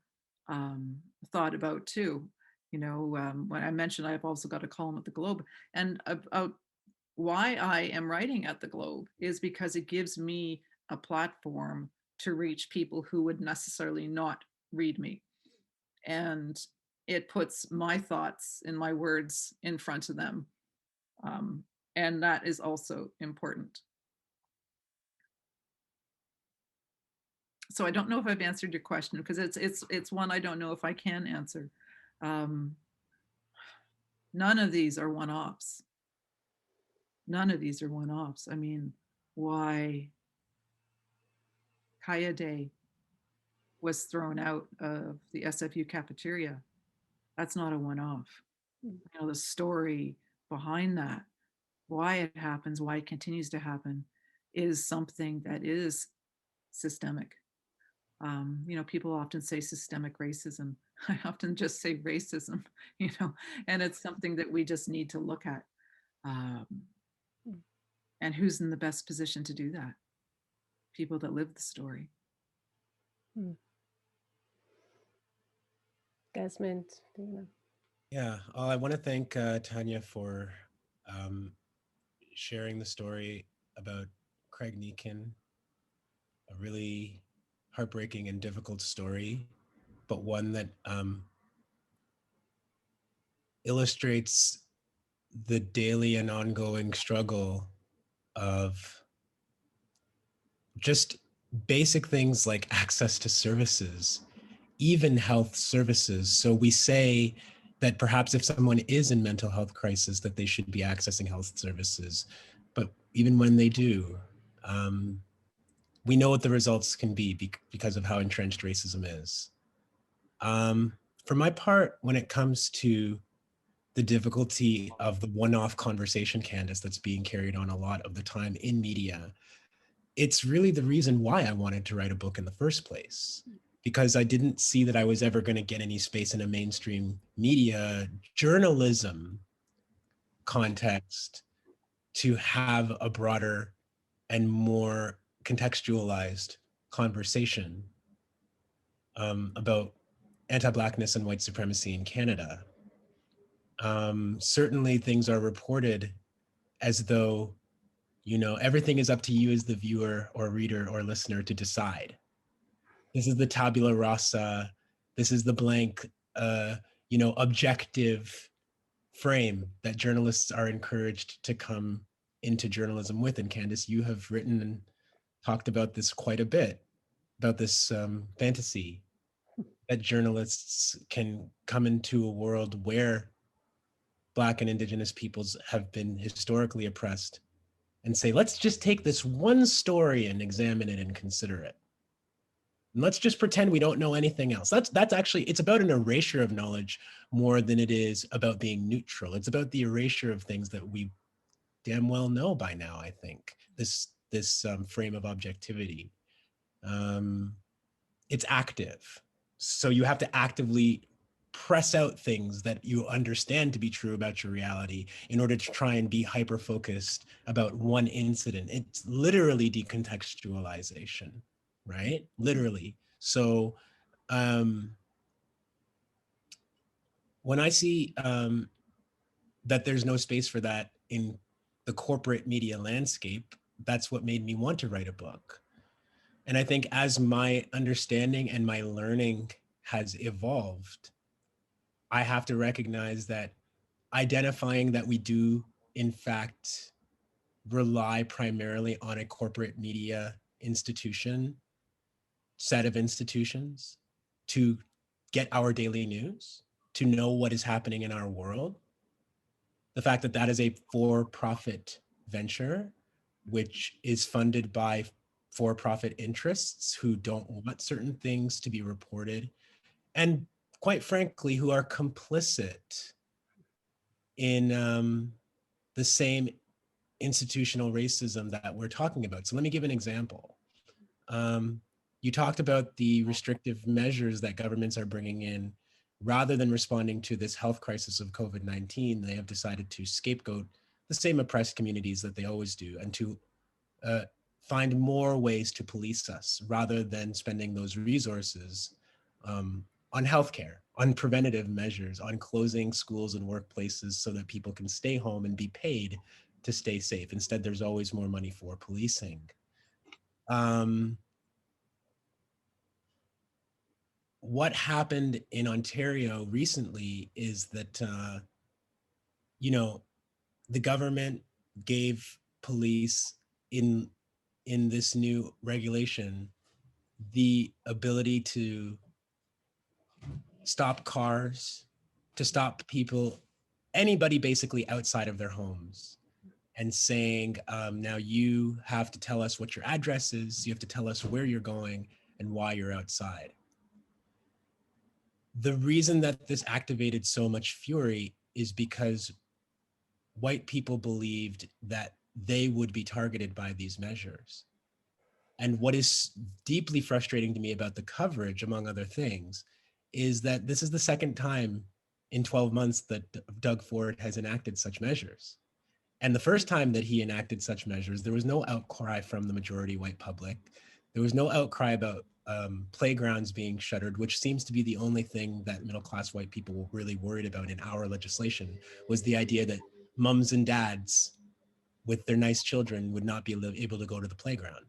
thought about too, you know, when I mentioned I've also got a column at the Globe, and about why I am writing at the Globe is because it gives me a platform to reach people who would necessarily not read me. And it puts my thoughts and my words in front of them. And that is also important. So I don't know if I've answered your question because it's one I don't know if I can answer. None of these are one-offs. None of these are one-offs. I mean, why Kaya Day was thrown out of the SFU cafeteria, that's not a one-off. You know, the story behind that, why it happens, why it continues to happen, is something that is systemic. You know, people often say systemic racism. I often just say racism, you know, and it's something that we just need to look at. And who's in the best position to do that? People that live the story.
Desmond,
Yeah, I want to thank Tanya for sharing the story about Craig Neakin, a really heartbreaking and difficult story, but one that illustrates the daily and ongoing struggle of just basic things like access to services, even health services. So we say that perhaps if someone is in mental health crisis, that they should be accessing health services. But even when they do, we know what the results can be because of how entrenched racism is. For my part, when it comes to the difficulty of the one-off conversation, Candis, that's being carried on a lot of the time in media, it's really the reason why I wanted to write a book in the first place, because I didn't see that I was ever going to get any space in a mainstream media journalism context to have a broader and more contextualized conversation about anti-Blackness and white supremacy in Canada. Certainly things are reported as though, you know, everything is up to you as the viewer or reader or listener to decide. This is the tabula rasa. This is the blank, you know, objective frame that journalists are encouraged to come into journalism with. And Candis, you have written and talked about this quite a bit, about this fantasy that journalists can come into a world where Black and Indigenous peoples have been historically oppressed and say, let's just take this one story and examine it and consider it. And let's just pretend we don't know anything else. That's actually, it's about an erasure of knowledge more than it is about being neutral. It's about the erasure of things that we damn well know by now, I think, this frame of objectivity. It's active. So you have to actively press out things that you understand to be true about your reality in order to try and be hyper-focused about one incident. It's literally decontextualization, right? Literally. So when I see that there's no space for that in the corporate media landscape, that's what made me want to write a book. And I think as my understanding and my learning has evolved, I have to recognize that identifying that we do, in fact, rely primarily on a corporate media institution, set of institutions to get our daily news, to know what is happening in our world. The fact that that is a for-profit venture, which is funded by for-profit interests who don't want certain things to be reported, and quite frankly, who are complicit in the same institutional racism that we're talking about. So let me give an example. You talked about the restrictive measures that governments are bringing in. Rather than responding to this health crisis of COVID-19, they have decided to scapegoat the same oppressed communities that they always do, and to find more ways to police us rather than spending those resources on healthcare, on preventative measures, on closing schools and workplaces so that people can stay home and be paid to stay safe. Instead, there's always more money for policing. What happened in Ontario recently is that, you know, the government gave police in this new regulation the ability to stop cars, to stop people, anybody basically outside of their homes, and saying, now you have to tell us what your address is, you have to tell us where you're going and why you're outside. The reason that this activated so much fury is because white people believed that they would be targeted by these measures. And what is deeply frustrating to me about the coverage, among other things, is that this is the second time in 12 months that Doug Ford has enacted such measures. And the first time that he enacted such measures, there was no outcry from the majority white public. There was no outcry about playgrounds being shuttered, which seems to be the only thing that middle-class white people were really worried about in our legislation, was the idea that mums and dads with their nice children would not be able to go to the playground.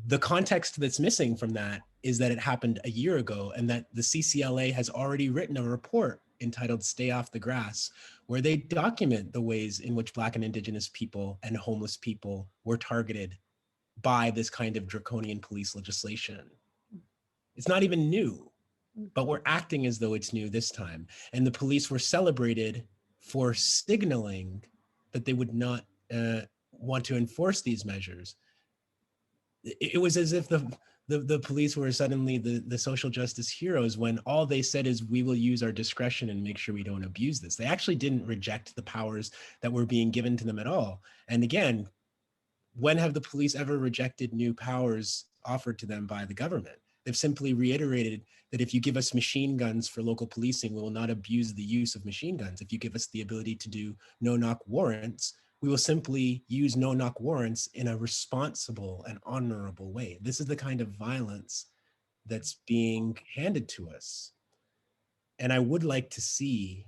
The context that's missing from that is that it happened a year ago, and that the CCLA has already written a report entitled Stay Off the Grass, where they document the ways in which Black and Indigenous people and homeless people were targeted by this kind of draconian police legislation. It's not even new, but we're acting as though it's new this time. And the police were celebrated for signaling that they would not want to enforce these measures. It was as if the police were suddenly the social justice heroes, when all they said is, we will use our discretion and make sure we don't abuse this. They actually didn't reject the powers that were being given to them at all. And again, when have the police ever rejected new powers offered to them by the government? They've simply reiterated that if you give us machine guns for local policing, we will not abuse the use of machine guns. If you give us the ability to do no-knock warrants, we will simply use no-knock warrants in a responsible and honorable way. This is the kind of violence that's being handed to us. And I would like to see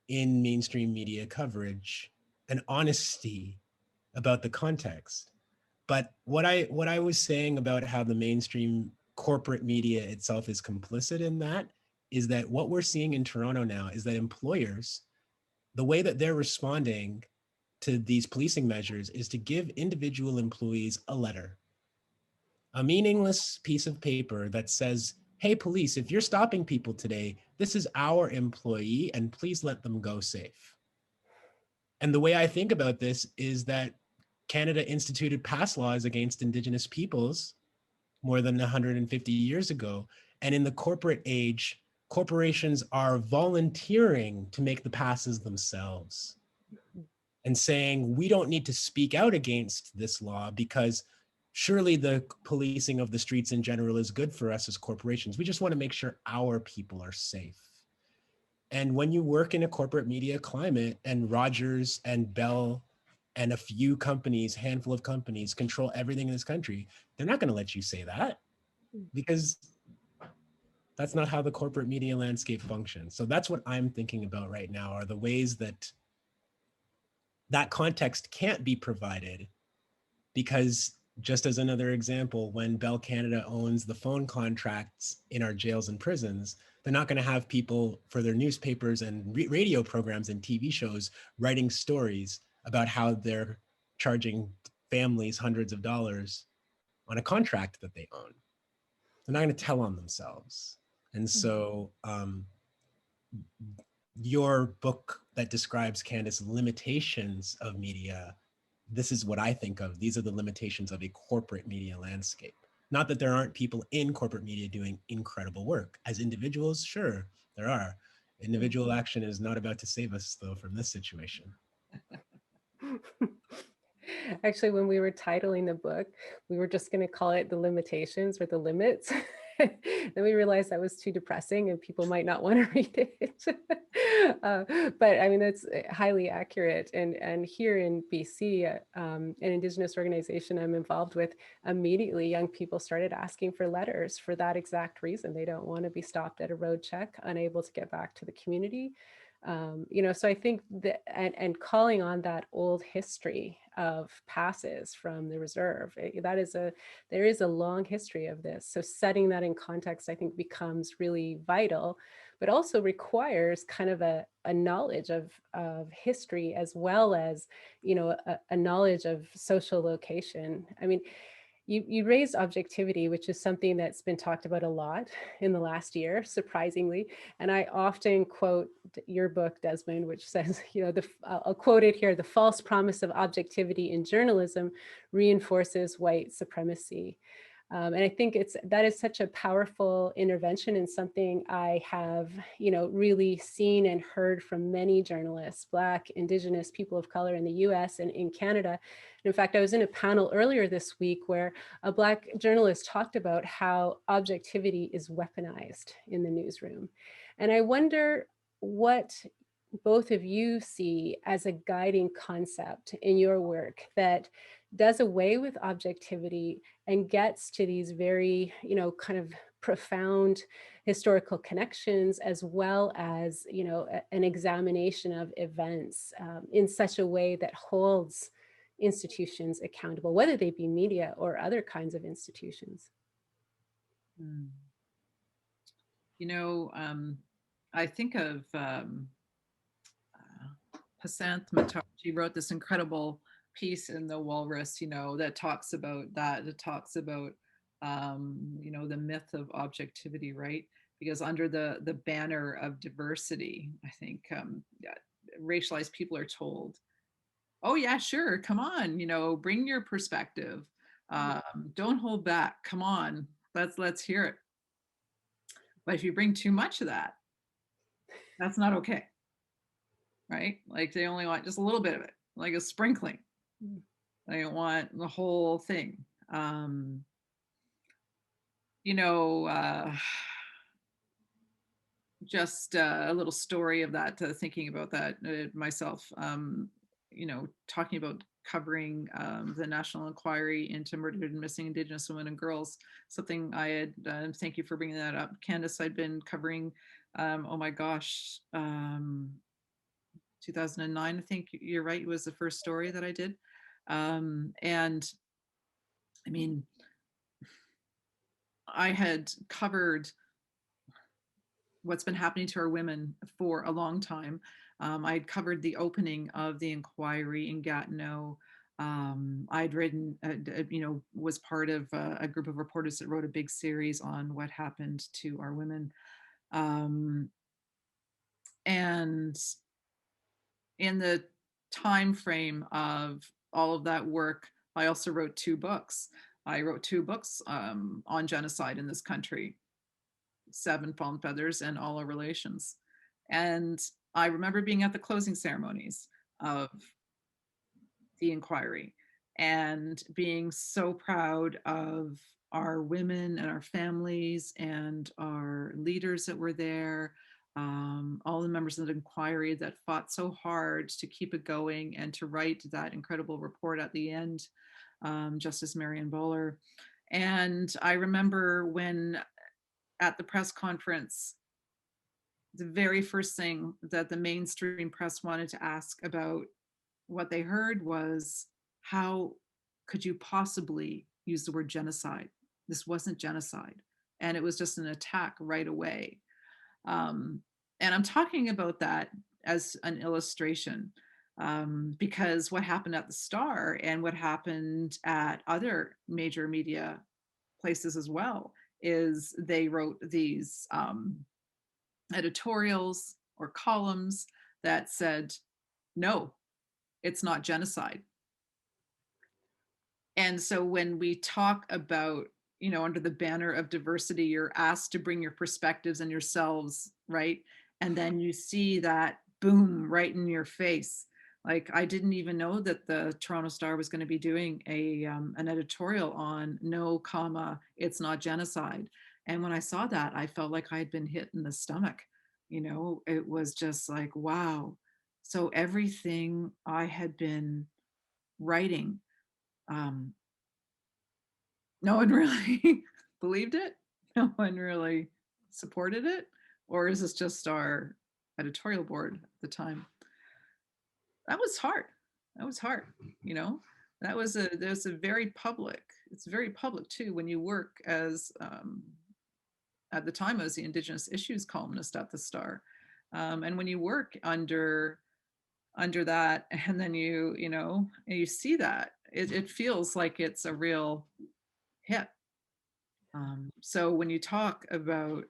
in mainstream media coverage an honesty about the context. But what I was saying about how the mainstream corporate media itself is complicit in that is that what we're seeing in Toronto now is that employers, the way that they're responding to these policing measures is to give individual employees a letter, a meaningless piece of paper that says, hey, police, if you're stopping people today, this is our employee and please let them go safe. And the way I think about this is that Canada instituted past laws against Indigenous peoples more than 150 years ago. And in the corporate age, corporations are volunteering to make the passes themselves and saying, we don't need to speak out against this law because surely the policing of the streets in general is good for us as corporations. We just want to make sure our people are safe. And when you work in a corporate media climate and Rogers and Bell and a few companies, handful of companies control everything in this country, they're not going to let you say that because that's not how the corporate media landscape functions. So that's what I'm thinking about right now are the ways that that context can't be provided because just as another example, when Bell Canada owns the phone contracts in our jails and prisons, they're not going to have people for their newspapers and radio programs and TV shows writing stories about how they're charging families hundreds of dollars on a contract that they own. They're not going to tell on themselves. And so your book that describes, Candis, limitations of media, this is what I think of. These are the limitations of a corporate media landscape. Not that there aren't people in corporate media doing incredible work. As individuals, sure, there are. Individual action is not about to save us, though, from this situation.
Actually, when we were titling the book, we were just going to call it The Limitations or The Limits. Then we realized that was too depressing and people might not want to read it. But I mean, that's highly accurate. And here in BC, an Indigenous organization I'm involved with, immediately young people started asking for letters for that exact reason. They don't want to be stopped at a road check, unable to get back to the community. You know, so I think that, and calling on that old history of passes from the reserve, there is a long history of this. So setting that in context, I think becomes really vital, but also requires kind of a knowledge of history as well as, you know, a knowledge of social location. I mean, you raised objectivity, which is something that's been talked about a lot in the last year, surprisingly. And I often quote your book, Desmond, which says, you know, I'll quote it here, the false promise of objectivity in journalism reinforces white supremacy. And I think that is such a powerful intervention and something I have, you know, really seen and heard from many journalists, Black, Indigenous, people of color in the US and in Canada. And in fact, I was in a panel earlier this week where a Black journalist talked about how objectivity is weaponized in the newsroom. And I wonder what both of you see as a guiding concept in your work that does away with objectivity and gets to these very, you know, kind of profound historical connections, as well as, you know, an examination of events in such a way that holds institutions accountable, whether they be media or other kinds of institutions.
You know, I think of Pasanth Matar. She wrote this incredible piece in the Walrus, you know, that talks about that. It talks about, you know, the myth of objectivity, right? Because under the banner of diversity, I think racialized people are told, oh yeah, sure, come on, you know, bring your perspective. Don't hold back. Come on, let's hear it. But if you bring too much of that, that's not okay. Right? Like they only want just a little bit of it, like a sprinkling. They don't want the whole thing. just a little story of that, thinking about that myself, talking about covering the National Inquiry into Murdered and Missing Indigenous Women and Girls, something I had, thank you for bringing that up, Candis, I'd been covering, 2009, I think you're right, it was the first story that I did. And I mean, I had covered what's been happening to our women for a long time. I'd covered the opening of the inquiry in Gatineau. I'd written, was part of a group of reporters that wrote a big series on what happened to our women. And in the time frame of all of that work, I also wrote 2 books. I wrote 2 books on genocide in this country, 7 Fallen Feathers and All Our Relations. And I remember being at the closing ceremonies of the inquiry and being so proud of our women and our families and our leaders that were there, all the members of the inquiry that fought so hard to keep it going and to write that incredible report at the end, Justice Marion Bowler. And I remember when at the press conference, the very first thing that the mainstream press wanted to ask about what they heard was, how could you possibly use the word genocide? This wasn't genocide. And it was just an attack right away. And I'm talking about that as an illustration, because what happened at the Star and what happened at other major media places as well is they wrote these editorials or columns that said, no, it's not genocide. And so when we talk about, under the banner of diversity, you're asked to bring your perspectives and yourselves, right? And then you see that boom right in your face. Like, I didn't even know that the Toronto Star was going to be doing an editorial on no, comma, it's not genocide. And when I saw that, I felt like I had been hit in the stomach. It was just like, wow. So everything I had been writing, no one really believed it. No one really supported it. Or is this just our editorial board at the time? That was hard. That was hard. There's a very public, it's very public too, when you work as, at the time I was the Indigenous issues columnist at the Star. And when you work under that, and then you see that, it feels like it's a real hit. So when you talk about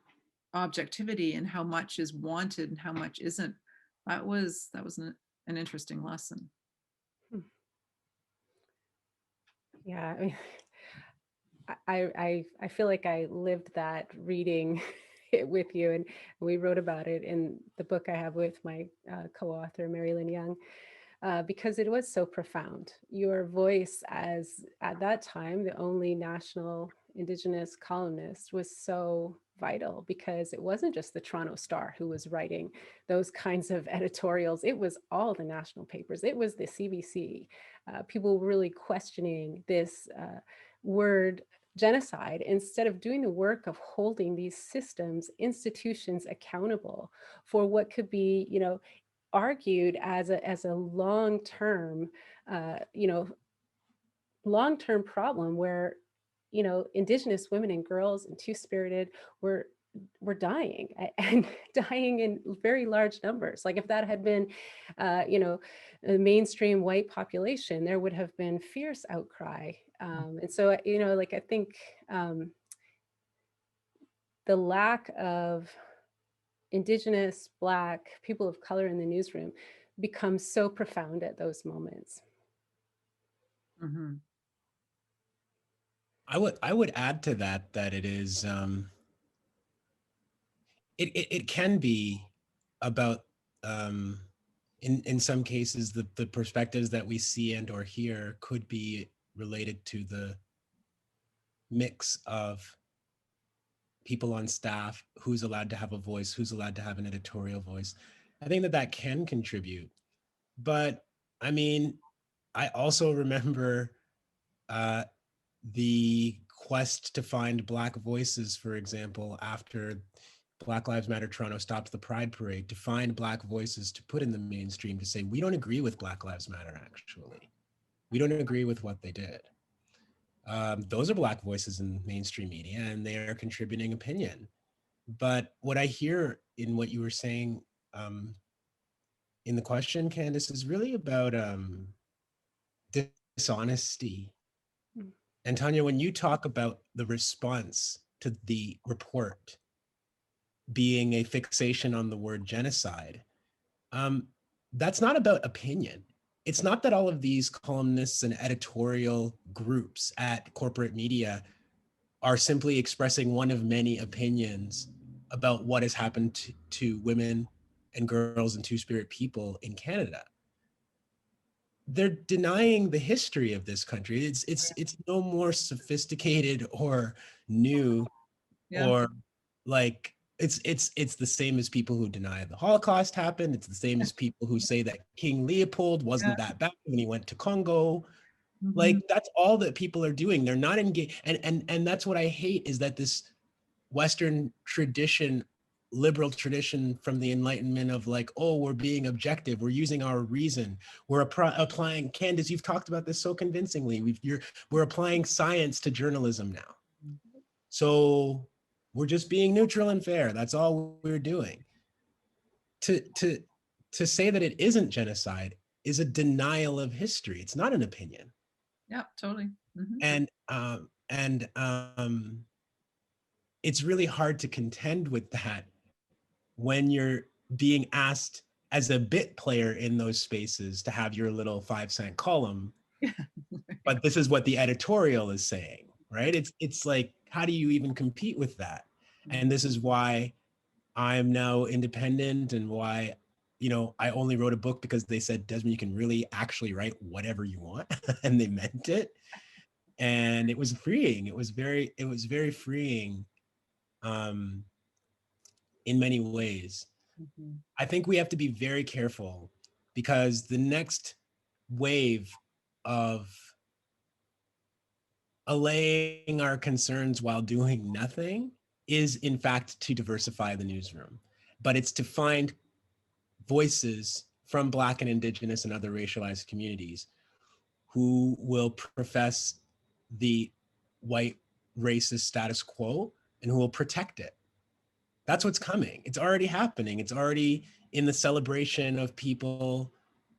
objectivity and how much is wanted and how much isn't, that was an interesting lesson.
Yeah, I feel like I lived that reading it with you, and we wrote about it in the book I have with my co-author Mary Lynn Young, because it was so profound. Your voice as, at that time, the only national Indigenous columnist was so vital, because it wasn't just the Toronto Star who was writing those kinds of editorials. It was all the national papers. It was the CBC. People were really questioning this word genocide, instead of doing the work of holding these systems, institutions accountable for what could be, argued as a long-term, long-term problem where, Indigenous women and girls and Two-Spirited were dying, and dying in very large numbers. Like, if that had been, a mainstream white population, there would have been fierce outcry. And so, I think the lack of Indigenous, Black, people of color in the newsroom becomes so profound at those moments.
Mm-hmm.
I would add to that it is it can be about in some cases the perspectives that we see and or hear could be related to the mix of people on staff, who's allowed to have a voice, who's allowed to have an editorial voice. I think that that can contribute. But I mean, I also remember the quest to find Black voices, for example, after Black Lives Matter Toronto stopped the Pride Parade, to find Black voices to put in the mainstream to say, we don't agree with Black Lives Matter, actually. We don't agree with what they did. Those are Black voices in mainstream media, and they are contributing opinion. But what I hear in what you were saying in the question, Candis, is really about dishonesty. And Tanya, when you talk about the response to the report being a fixation on the word genocide, that's not about opinion. It's not that all of these columnists and editorial groups at corporate media are simply expressing one of many opinions about what has happened to women and girls and Two-Spirit people in Canada. They're denying the history of this country. It's no more sophisticated or new, or like it's the same as people who deny the Holocaust happened. It's the same as people who say that King Leopold wasn't that bad when he went to Congo. Like that's all that people are doing. They're not engaged, and that's what I hate, is that this Western tradition, liberal tradition from the Enlightenment of like, oh, we're being objective, we're using our reason, we're applying, Candis, you've talked about this so convincingly, we're applying science to journalism now. So we're just being neutral and fair. That's all we're doing. To say that it isn't genocide is a denial of history. It's not an opinion.
Yeah, totally.
And it's really hard to contend with that when you're being asked as a bit player in those spaces to have your little 5-cent column. But this is what the editorial is saying, right? It's like, how do you even compete with that? And this is why I'm now independent, and why, you know, I only wrote a book because they said, Desmond, you can really actually write whatever you want. And they meant it. And it was freeing. It was very freeing in many ways. I think we have to be very careful, because the next wave of allaying our concerns while doing nothing is in fact to diversify the newsroom, but it's to find voices from Black and Indigenous and other racialized communities who will profess the white racist status quo and who will protect it. That's what's coming. It's already happening. It's already in the celebration of people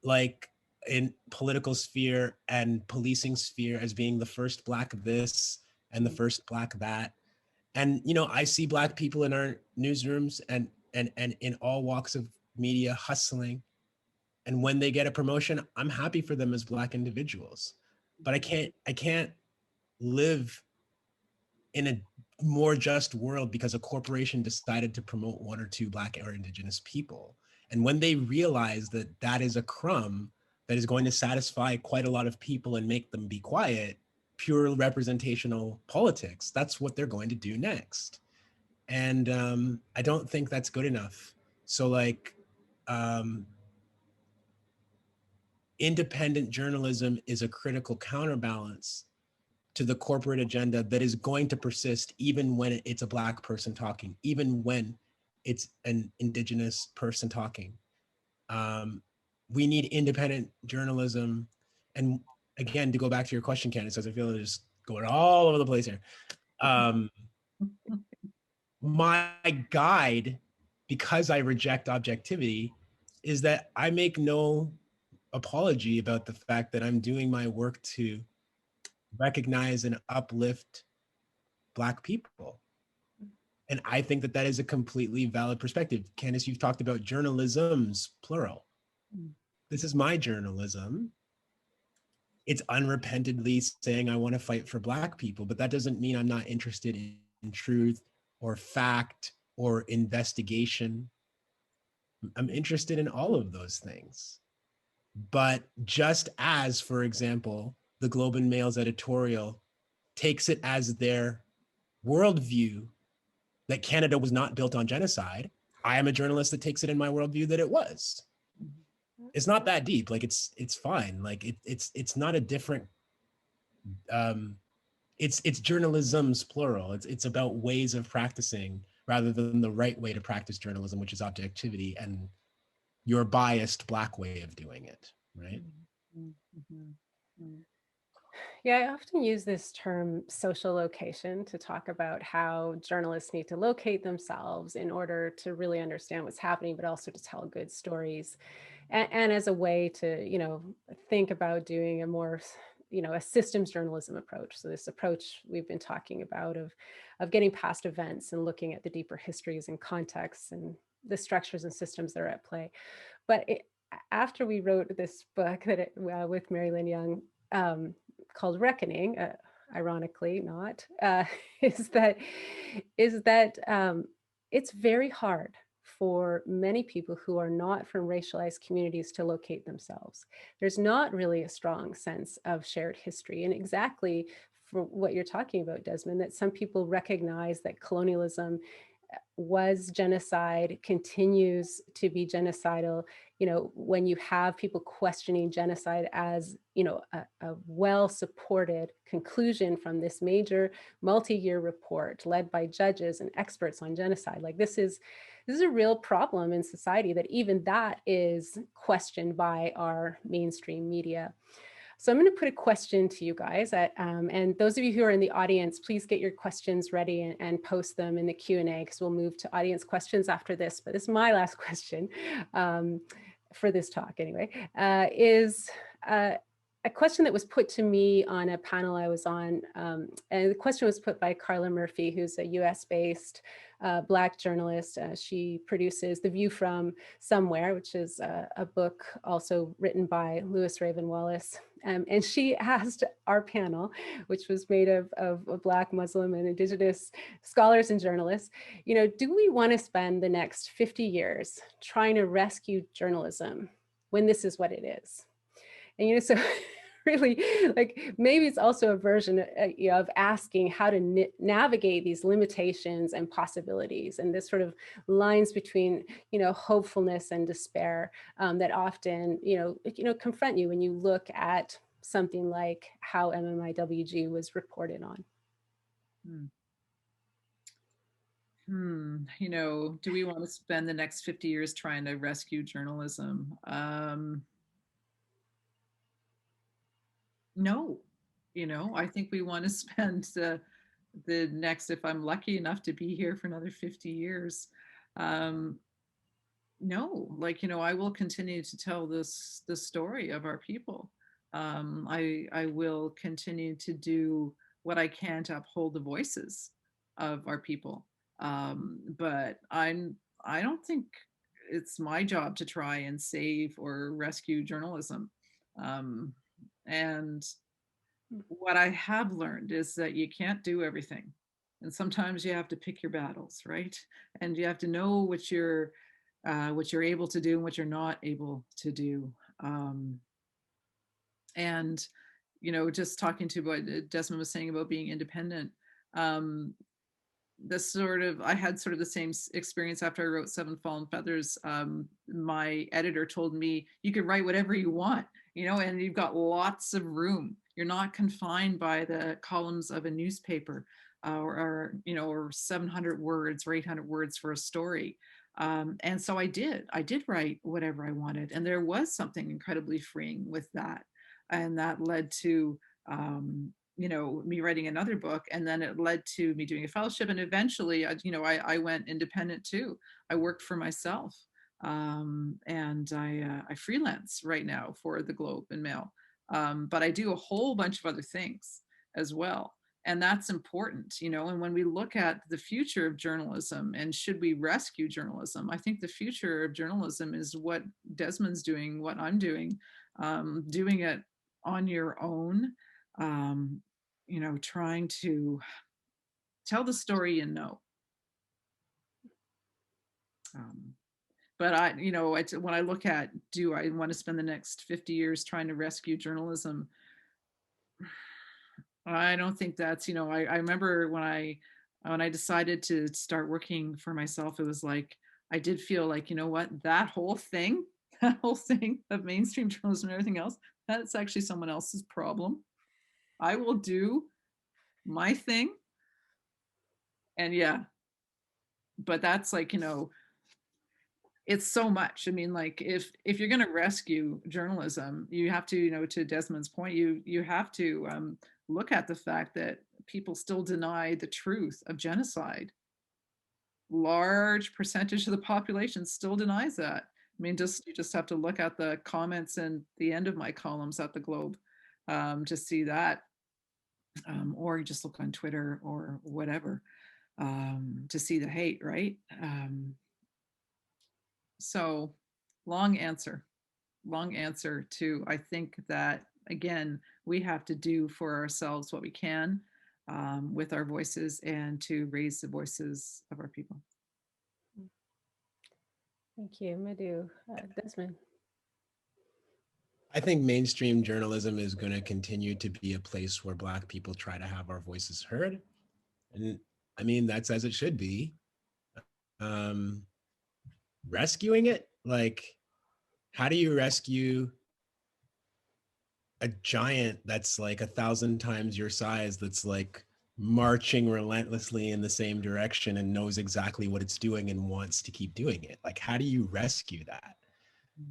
like in political sphere and policing sphere as being the first Black this and the first Black that. And, you know, I see Black people in our newsrooms and in all walks of media hustling. And when they get a promotion, I'm happy for them as Black individuals. But I can't live in a more just world because a corporation decided to promote one or two Black or Indigenous people. And when they realize that that is a crumb that is going to satisfy quite a lot of people and make them be quiet, pure representational politics, that's what they're going to do next. And I don't think that's good enough. So like, independent journalism is a critical counterbalance to the corporate agenda that is going to persist even when it's a Black person talking, even when it's an Indigenous person talking. We need independent journalism. And again, to go back to your question, Candis, as I feel like just going all over the place here. My guide, because I reject objectivity, is that I make no apology about the fact that I'm doing my work to recognize and uplift Black people. And I think that that is a completely valid perspective. Candis, you've talked about journalisms, plural. This is my journalism. It's unrepentantly saying I want to fight for Black people, but that doesn't mean I'm not interested in truth or fact or investigation. I'm interested in all of those things. But just as, for example, the Globe and Mail's editorial takes it as their worldview that Canada was not built on genocide, I am a journalist that takes it in my worldview that it was. It's not that deep. Like it's fine. Like it's not a different. It's journalism's plural. It's about ways of practicing rather than the right way to practice journalism, which is objectivity and your biased Black way of doing it, right?
Yeah, I often use this term social location to talk about how journalists need to locate themselves in order to really understand what's happening, but also to tell good stories. And as a way to, think about doing a more, a systems journalism approach. So this approach we've been talking about of getting past events and looking at the deeper histories and contexts and the structures and systems that are at play. But after we wrote this book with Mary Lynn Young, called Reckoning, ironically not, is that it's very hard for many people who are not from racialized communities to locate themselves. There's not really a strong sense of shared history, and exactly for what you're talking about, Desmond, that some people recognize that colonialism was genocide, continues to be genocidal. When you have people questioning genocide as, a well-supported conclusion from this major multi-year report led by judges and experts on genocide, like this is a real problem in society, that even that is questioned by our mainstream media. So I'm going to put a question to you guys, and those of you who are in the audience, please get your questions ready and post them in the Q&A, because we'll move to audience questions after this. But this is my last question for this talk anyway, is a question that was put to me on a panel I was on. And the question was put by Carla Murphy, who's a US-based Black journalist. She produces The View from Somewhere, which is a book also written by Lewis Raven Wallace. And she asked our panel, which was made of Black, Muslim, and Indigenous scholars and journalists, do we want to spend the next 50 years trying to rescue journalism when this is what it is? And, so really, like, maybe it's also a version of asking how to navigate these limitations and possibilities, and this sort of lines between, hopefulness and despair that often, confront you when you look at something like how MMIWG was reported on.
Do we want to spend the next 50 years trying to rescue journalism? No, I think we want to spend the next, if I'm lucky enough to be here for another 50 years, no, I will continue to tell the story of our people. I will continue to do what I can to uphold the voices of our people. But I don't think it's my job to try and save or rescue journalism. And what I have learned is that you can't do everything. And sometimes you have to pick your battles, right? And you have to know what you're able to do and what you're not able to do. And, just talking to what Desmond was saying about being independent, I had sort of the same experience after I wrote Seven Fallen Feathers. My editor told me, you can write whatever you want, and you've got lots of room. You're not confined by the columns of a newspaper or 700 words or 800 words for a story. And so I did write whatever I wanted. And there was something incredibly freeing with that. And that led to, me writing another book, and then it led to me doing a fellowship. And eventually, I went independent too. I worked for myself, and I freelance right now for the Globe and Mail. But I do a whole bunch of other things as well. And that's important, and when we look at the future of journalism and should we rescue journalism, I think the future of journalism is what Desmond's doing, what I'm doing it on your own, trying to tell the story you know. But when I look at, do I want to spend the next 50 years trying to rescue journalism? I don't think that's, I remember when I when I decided to start working for myself, it was like, I did feel like, you know what, that whole thing of mainstream journalism and everything else, that's actually someone else's problem. I will do my thing. And yeah, but that's like, you know, it's so much. I mean, like if you're going to rescue journalism, you have to, you know, to Desmond's point, you have to look at the fact that people still deny the truth of genocide. Large percentage of the population still denies that. I mean, you just have to look at the comments and the end of my columns at the Globe to see that, or you just look on Twitter or whatever to see the hate, right? So long answer to, I think that, again, we have to do for ourselves what we can with our voices and to raise the voices of our people.
Thank you, Madhu. Desmond.
I think mainstream journalism is going to continue to be a place where Black people try to have our voices heard. And I mean, that's as it should be. Rescuing it, like, how do you rescue a giant that's like 1,000 times your size, that's like marching relentlessly in the same direction and knows exactly what it's doing and wants to keep doing it? Like, how do you rescue that?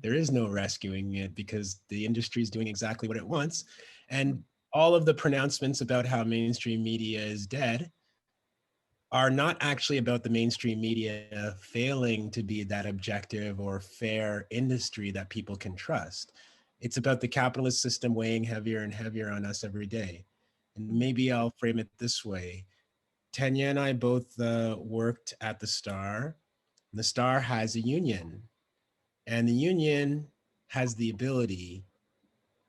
There is no rescuing it because the industry is doing exactly what it wants. And all of the pronouncements about how mainstream media is dead are not actually about the mainstream media failing to be that objective or fair industry that people can trust. It's about the capitalist system weighing heavier and heavier on us every day. And maybe I'll frame it this way. Tanya and I both worked at the Star. The Star has a union, and the union has the ability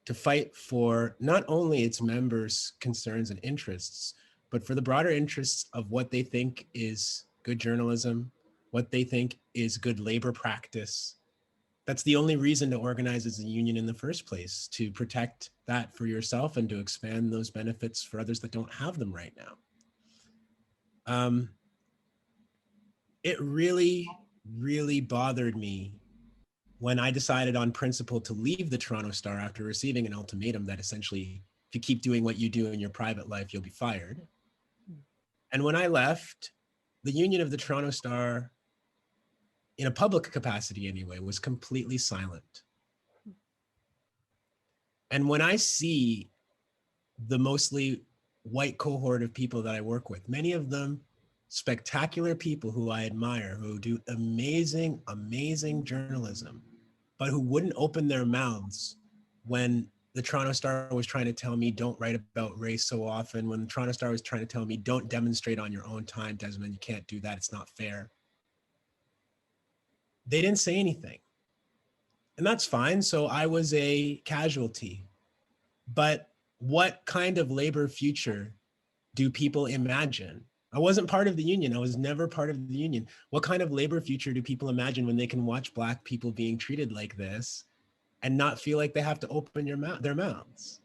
to fight for not only its members' concerns and interests, but for the broader interests of what they think is good journalism, what they think is good labor practice. That's the only reason to organize as a union in the first place, to protect that for yourself and to expand those benefits for others that don't have them right now. It really, really bothered me when I decided on principle to leave the Toronto Star after receiving an ultimatum that essentially, if you keep doing what you do in your private life, you'll be fired. And when I left, the union of the Toronto Star, in a public capacity anyway, was completely silent. And when I see the mostly white cohort of people that I work with, many of them spectacular people who I admire, who do amazing, amazing journalism, but who wouldn't open their mouths when the Toronto Star was trying to tell me don't write about race so often, when the Toronto Star was trying to tell me don't demonstrate on your own time, Desmond, you can't do that, it's not fair. They didn't say anything. And that's fine. So I was a casualty. But what kind of labor future do people imagine? I wasn't part of the union. I was never part of the union. What kind of labor future do people imagine when they can watch Black people being treated like this and not feel like they have to open their mouths?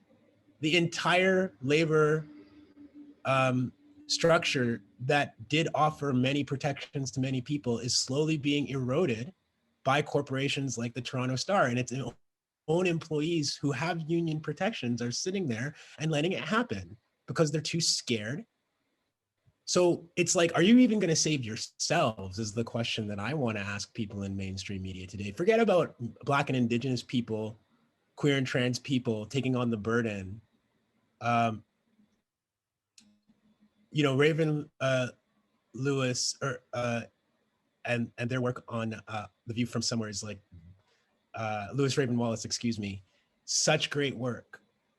The entire labor structure that did offer many protections to many people is slowly being eroded by corporations like the Toronto Star, and its own employees who have union protections are sitting there and letting it happen because they're too scared. So it's like, are you even going to save yourselves is the question that I want to ask people in mainstream media today. Forget about Black and Indigenous people, queer and trans people taking on the burden. You know, Raven Lewis and their work on The View from Somewhere is like, Lewis Raven Wallace, excuse me, such great work.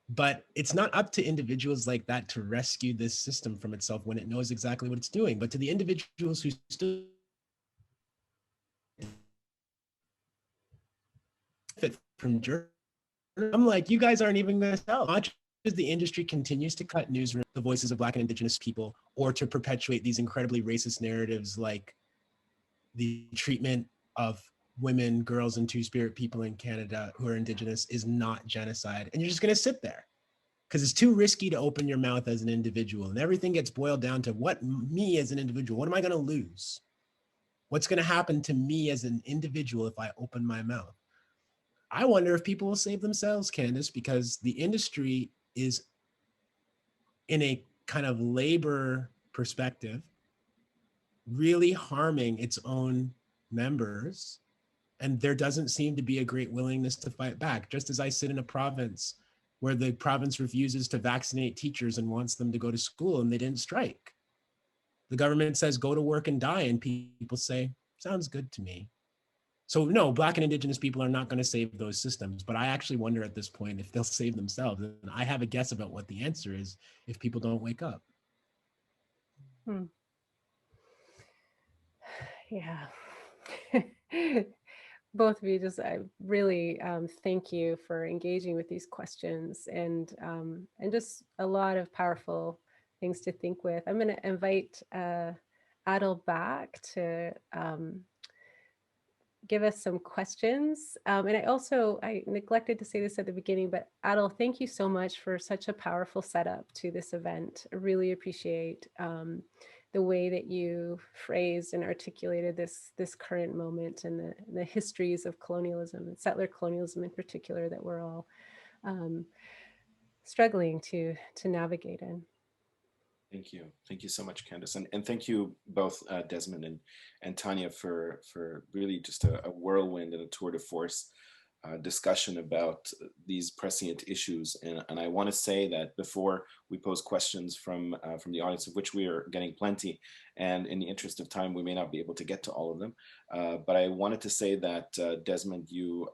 But it's not up to individuals like that to rescue this system from itself when it knows exactly what it's doing. But to the individuals who still benefit from journalism, I'm like, you guys aren't even going to sell. Much as the industry continues to cut newsrooms, the voices of Black and Indigenous people, or to perpetuate these incredibly racist narratives like the treatment of women, girls, and Two-Spirit people in Canada who are Indigenous is not genocide. And you're just going to sit there because it's too risky to open your mouth as an individual, and everything gets boiled down to what me as an individual, what am I going to lose? What's going to happen to me as an individual if I open my mouth? I wonder if people will save themselves, Candis, because the industry is in a kind of labor perspective, really harming its own members. And there doesn't seem to be a great willingness to fight back. Just as I sit in a province where the province refuses to vaccinate teachers and wants them to go to school and they didn't strike. The government says, go to work and die. And people say, sounds good to me. So no, Black and Indigenous people are not going to save those systems. But I actually wonder at this point if they'll save themselves. And I have a guess about what the answer is if people don't wake up.
Yeah. Both of you, just I really thank you for engaging with these questions and just a lot of powerful things to think with. I'm going to invite Adil back to give us some questions. And I neglected to say this at the beginning, but Adil, thank you so much for such a powerful setup to this event. I really appreciate the way that you phrased and articulated this current moment and the histories of colonialism and settler colonialism in particular that we're all struggling to navigate in.
Thank you. Thank you so much, Candis. And thank you both, Desmond and Tanya, for really just a whirlwind and a tour de force discussion about these prescient issues. And I want to say that before we pose questions from the audience, of which we are getting plenty, and in the interest of time, we may not be able to get to all of them. But I wanted to say that, Desmond, you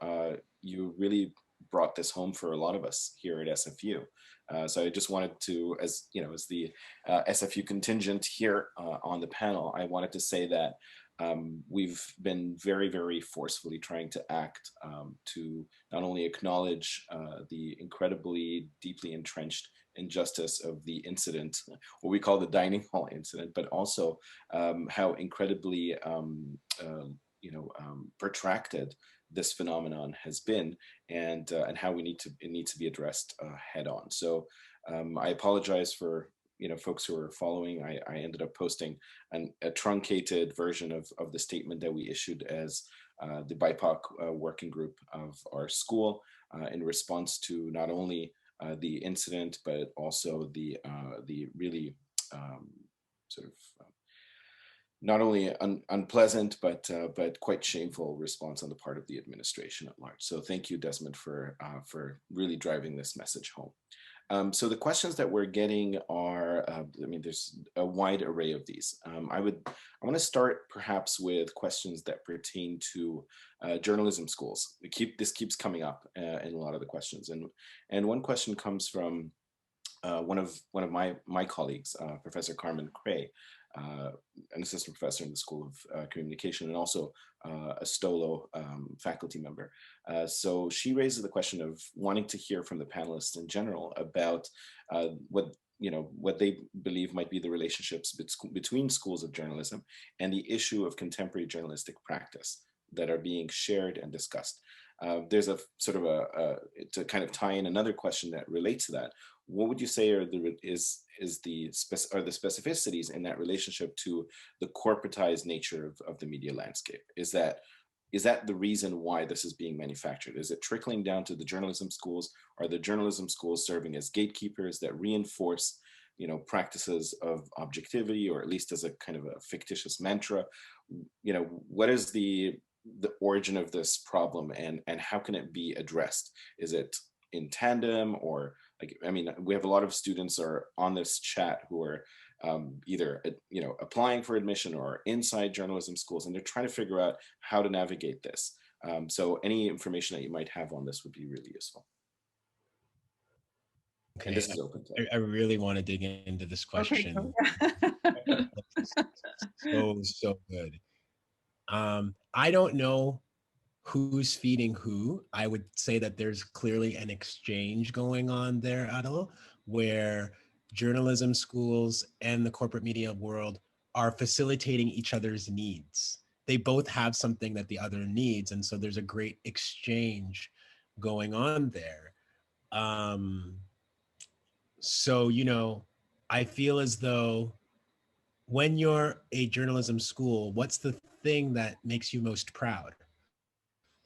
really brought this home for a lot of us here at SFU. So I just wanted to, as you know, as the SFU contingent here on the panel, I wanted to say that we've been very, very forcefully trying to act to not only acknowledge the incredibly deeply entrenched injustice of the incident, what we call the dining hall incident, but also how incredibly protracted this phenomenon has been, and how it needs to be addressed head on. So I apologize for folks who are following. I ended up posting a truncated version of the statement that we issued as the BIPOC working group of our school in response to not only the incident, but also the really sort of not only unpleasant, but quite shameful response on the part of the administration at large. So thank you, Desmond, for really driving this message home. So the questions that we're getting are, there's a wide array of these. I want to start perhaps with questions that pertain to journalism schools. This keeps coming up in a lot of the questions, and one question comes from one of my colleagues, Professor Carmen Cray, an assistant professor in the School of Communication, and also a Stolo faculty member. So she raises the question of wanting to hear from the panelists in general about what they believe might be the relationships between schools of journalism and the issue of contemporary journalistic practice that are being shared and discussed. There's a sort of to kind of tie in another question that relates to that. What would you say are the specificities in that relationship to the corporatized nature of the media landscape? Is that the reason why this is being manufactured? Is it trickling down to the journalism schools? Are the journalism schools serving as gatekeepers that reinforce, practices of objectivity, or at least as a kind of a fictitious mantra? What is the origin of this problem, and how can it be addressed? Is it in tandem, or we have a lot of students are on this chat who are either applying for admission or inside journalism schools, and they're trying to figure out how to navigate this. So any information that you might have on this would be really useful.
Okay,
and this is open to
I really want to dig into this question.
Okay.
So good. I don't know who's feeding who. I would say that there's clearly an exchange going on there, Adil, where journalism schools and the corporate media world are facilitating each other's needs. They both have something that the other needs, and so there's a great exchange going on there. So, you know, I feel as though when you're a journalism school, what's the thing that makes you most proud?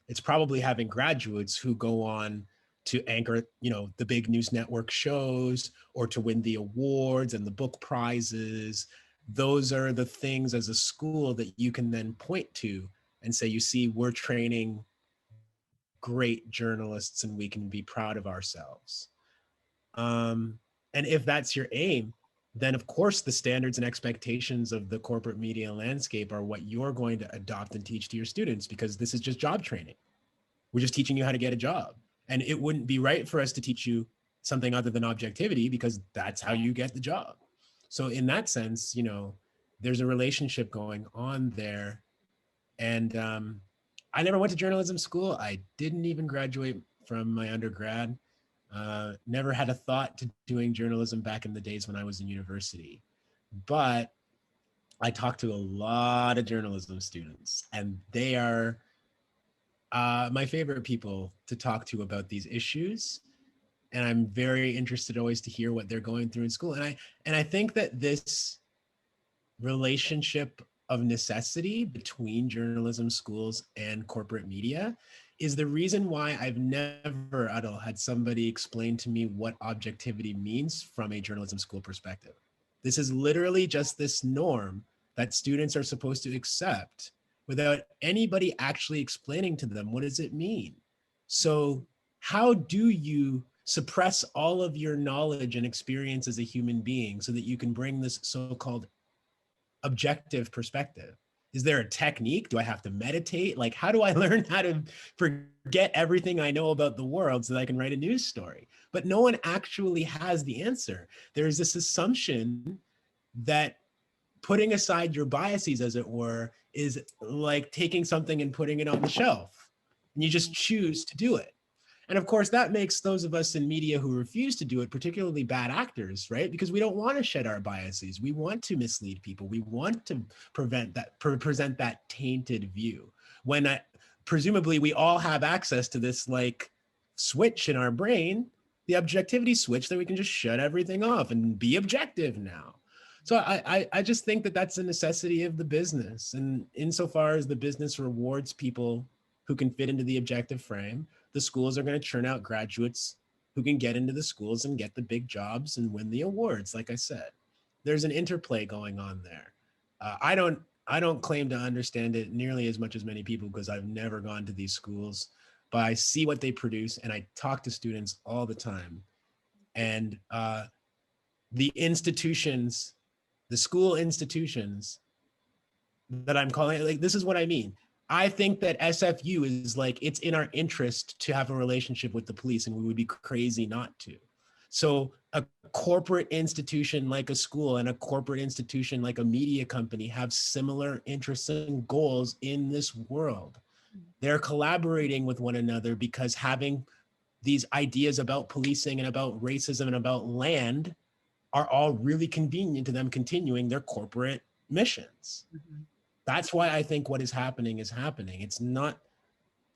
It's probably having graduates who go on to anchor, you know, the big news network shows or to win the awards and the book prizes. Those are the things as a school that you can then point to and say, you see, we're training great journalists and we can be proud of ourselves. And if that's your aim, then of course the standards and expectations of the corporate media landscape are what you're going to adopt and teach to your students, because this is just job training. We're just teaching you how to get a job. And it wouldn't be right for us to teach you something other than objectivity, because that's how you get the job. So in that sense, you know, there's a relationship going on there. And I never went to journalism school. I didn't even graduate from my undergrad. Never had a thought to doing journalism back in the days when I was in university. But I talked to a lot of journalism students, and they are my favorite people to talk to about these issues. And I'm very interested always to hear what they're going through in school. And I think that this relationship of necessity between journalism schools and corporate media is the reason why I've never had somebody explain to me what objectivity means from a journalism school perspective. This is literally just this norm that students are supposed to accept without anybody actually explaining to them, what does it mean? So how do you suppress all of your knowledge and experience as a human being so that you can bring this so-called objective perspective? Is there a technique? Do I have to meditate? Like, how do I learn how to forget everything I know about the world so that I can write a news story? But no one actually has the answer. There's this assumption that putting aside your biases, as it were, is like taking something and putting it on the shelf. And you just choose to do it. And of course, that makes those of us in media who refuse to do it particularly bad actors, right? Because we don't want to shed our biases. We want to mislead people. We want to present that tainted view. When presumably we all have access to this like switch in our brain, the objectivity switch, that we can just shut everything off and be objective now. So I just think that that's a necessity of the business. And insofar as the business rewards people who can fit into the objective frame, the schools are going to churn out graduates who can get into the schools and get the big jobs and win the awards. Like I said, there's an interplay going on there. I don't claim to understand it nearly as much as many people, because I've never gone to these schools, but I see what they produce and I talk to students all the time. And the institutions, the school institutions that I'm calling, like, this is what I mean. I think that SFU is like, it's in our interest to have a relationship with the police, and we would be crazy not to. So a corporate institution like a school and a corporate institution like a media company have similar interests and goals in this world. They're collaborating with one another because having these ideas about policing and about racism and about land are all really convenient to them continuing their corporate missions.
Mhm.
That's why I think what is happening is happening. It's not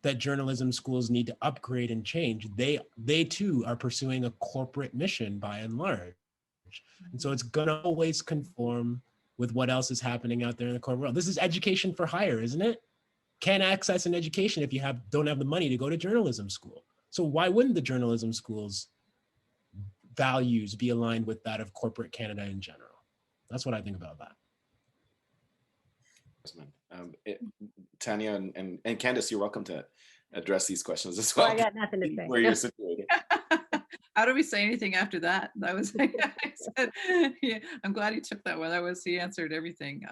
that journalism schools need to upgrade and change. They too are pursuing a corporate mission by and large. And so it's gonna always conform with what else is happening out there in the corporate world. This is education for hire, isn't it? Can't access an education if you don't have the money to go to journalism school. So why wouldn't the journalism schools values be aligned with that of corporate Canada in general? That's what I think about that.
Tanya and Candis, you're welcome to address these questions as
Oh,
well.
I got nothing to say.
Where you're situated.
How do we say anything after that? That was, I said, yeah, I'm glad he took that one. He answered everything.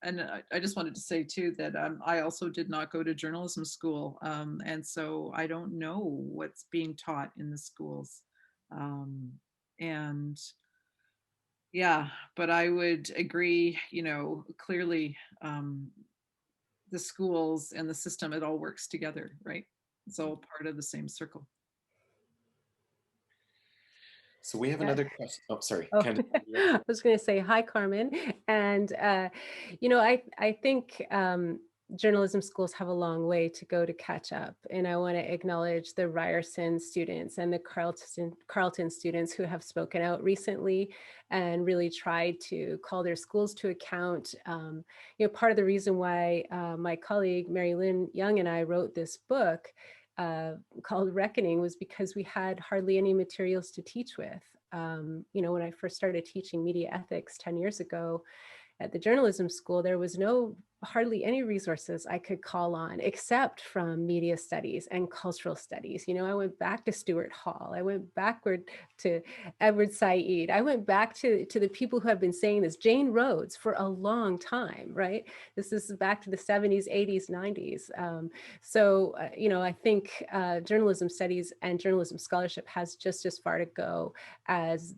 And I just wanted to say too that I also did not go to journalism school. And so I don't know what's being taught in the schools. And yeah, but I would agree, clearly the schools and the system, it all works together, right? It's all part of the same circle.
So we have another question. Oh, sorry.
Oh,
Candis.
I was going to say hi, Carmen. And, I think journalism schools have a long way to go to catch up. And I want to acknowledge the Ryerson students and the Carleton students who have spoken out recently and really tried to call their schools to account. Part of the reason why my colleague Mary Lynn Young and I wrote this book called Reckoning was because we had hardly any materials to teach with. When I first started teaching media ethics 10 years ago, at the journalism school, there was hardly any resources I could call on except from media studies and cultural studies. I went back to Stuart Hall. I went backward to Edward Said. I went back to the people who have been saying this, Jane Rhodes, for a long time, right? This is back to the 70s, 80s, 90s. I think journalism studies and journalism scholarship has just as far to go as,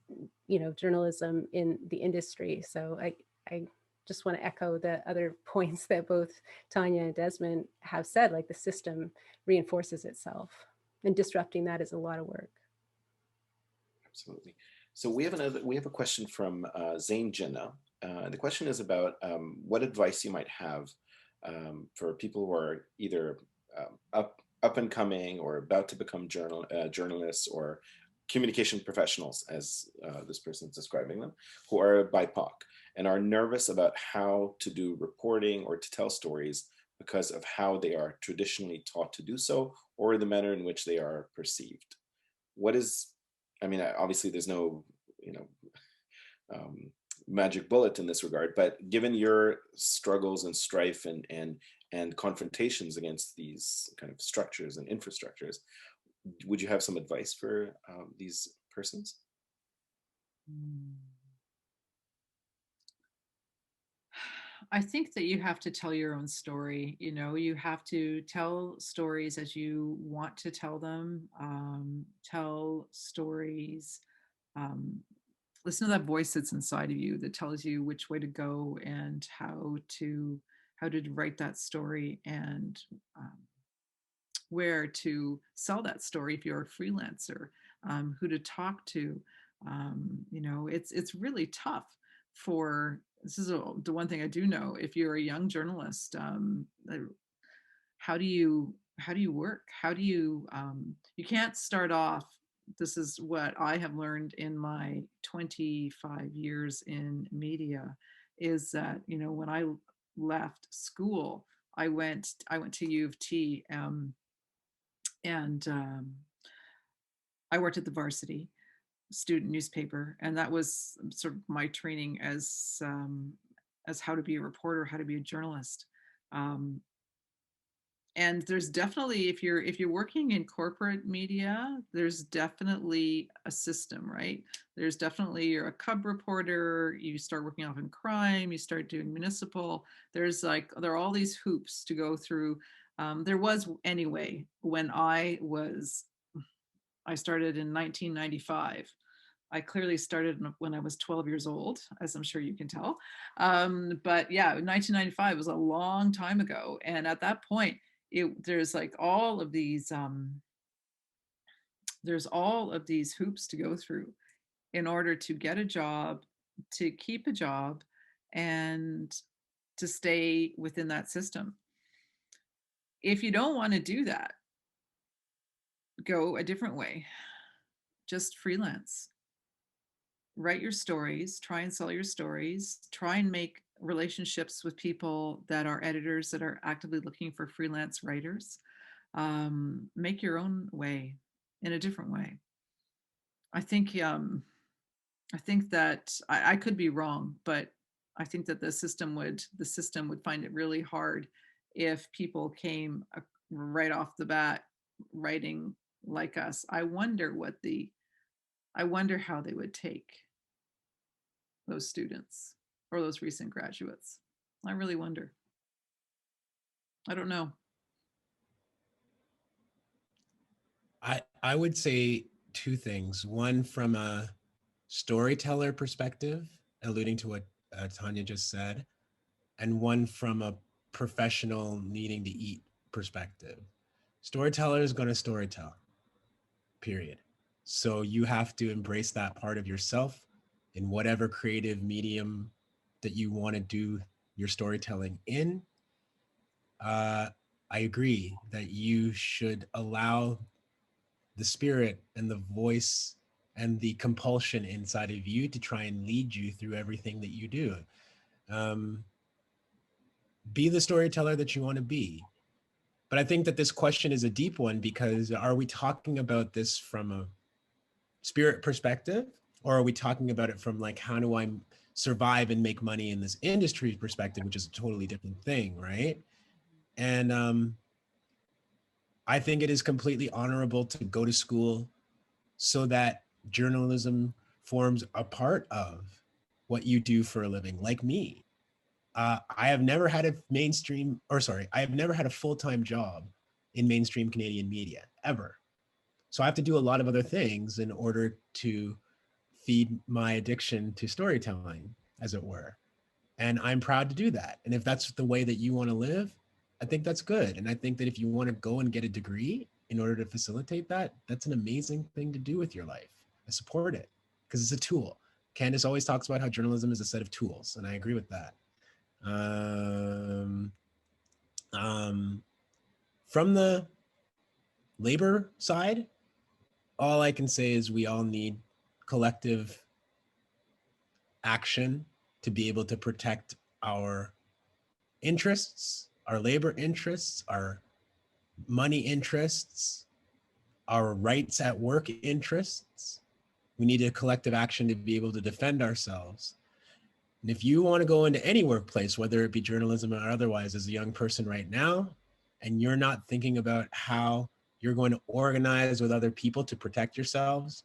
journalism in the industry. So I just want to echo the other points that both Tanya and Desmond have said, like the system reinforces itself and disrupting that is a lot of work.
Absolutely. So we have a question from Zain Jinnah. The question is about what advice you might have for people who are either up and coming or about to become journalists or communication professionals, as this person is describing them, who are BIPOC and are nervous about how to do reporting or to tell stories because of how they are traditionally taught to do so or the manner in which they are perceived. Obviously there's no, magic bullet in this regard, but given your struggles and strife and confrontations against these kind of structures and infrastructures, would you have some advice for these persons?
I think that you have to tell your own story. You have to tell stories as you want to tell them. Tell stories. Listen to that voice that's inside of you that tells you which way to go and how to write that story and where to sell that story if you're a freelancer, who to talk to. It's really tough for, this is the one thing I do know, if you're a young journalist, how do you work? How do you can't start off, this is what I have learned in my 25 years in media, is that, when I left school, I went to U of T, and I worked at the Varsity student newspaper, and that was sort of my training as how to be a reporter, how to be a journalist. And there's definitely, if you're working in corporate media, there's definitely a system, right? There's definitely, you're a cub reporter, you start working off in crime, you start doing municipal. There are all these hoops to go through. There was, anyway, when I started in 1995. I clearly started when I was 12 years old, as I'm sure you can tell. But yeah, 1995 was a long time ago. And at that point, there's all of these hoops to go through in order to get a job, to keep a job, and to stay within that system. If you don't want to do that, go a different way. Just freelance. Write your stories, try and sell your stories, try and make relationships with people that are editors that are actively looking for freelance writers. Make your own way in a different way. I think that I could be wrong, but I think that the system would find it really hard if people came right off the bat writing like us. I wonder how they would take those students or those recent graduates. I really wonder. I don't know.
I would say two things. One, from a storyteller perspective, alluding to what Tanya just said, and one from a professional needing to eat perspective. Storyteller is going to storytell, period. So you have to embrace that part of yourself in whatever creative medium that you want to do your storytelling in. I agree that you should allow the spirit and the voice and the compulsion inside of you to try and lead you through everything that you do. Be the storyteller that you want to be. But I think that this question is a deep one, because are we talking about this from a spirit perspective, or are we talking about it from like, how do I survive and make money in this industry perspective, which is a totally different thing, right? And I think it is completely honorable to go to school so that journalism forms a part of what you do for a living, like me. I have never had a I have never had a full-time job in mainstream Canadian media, ever. So I have to do a lot of other things in order to feed my addiction to storytelling, as it were. And I'm proud to do that. And if that's the way that you want to live, I think that's good. And I think that if you want to go and get a degree in order to facilitate that, that's an amazing thing to do with your life. I support it because it's a tool. Candis always talks about how journalism is a set of tools, and I agree with that. From the labor side, all I can say is we all need collective action to be able to protect our interests, our labor interests, our money interests, our rights at work interests. We need a collective action to be able to defend ourselves. And if you want to go into any workplace, whether it be journalism or otherwise, as a young person right now, and you're not thinking about how you're going to organize with other people to protect yourselves,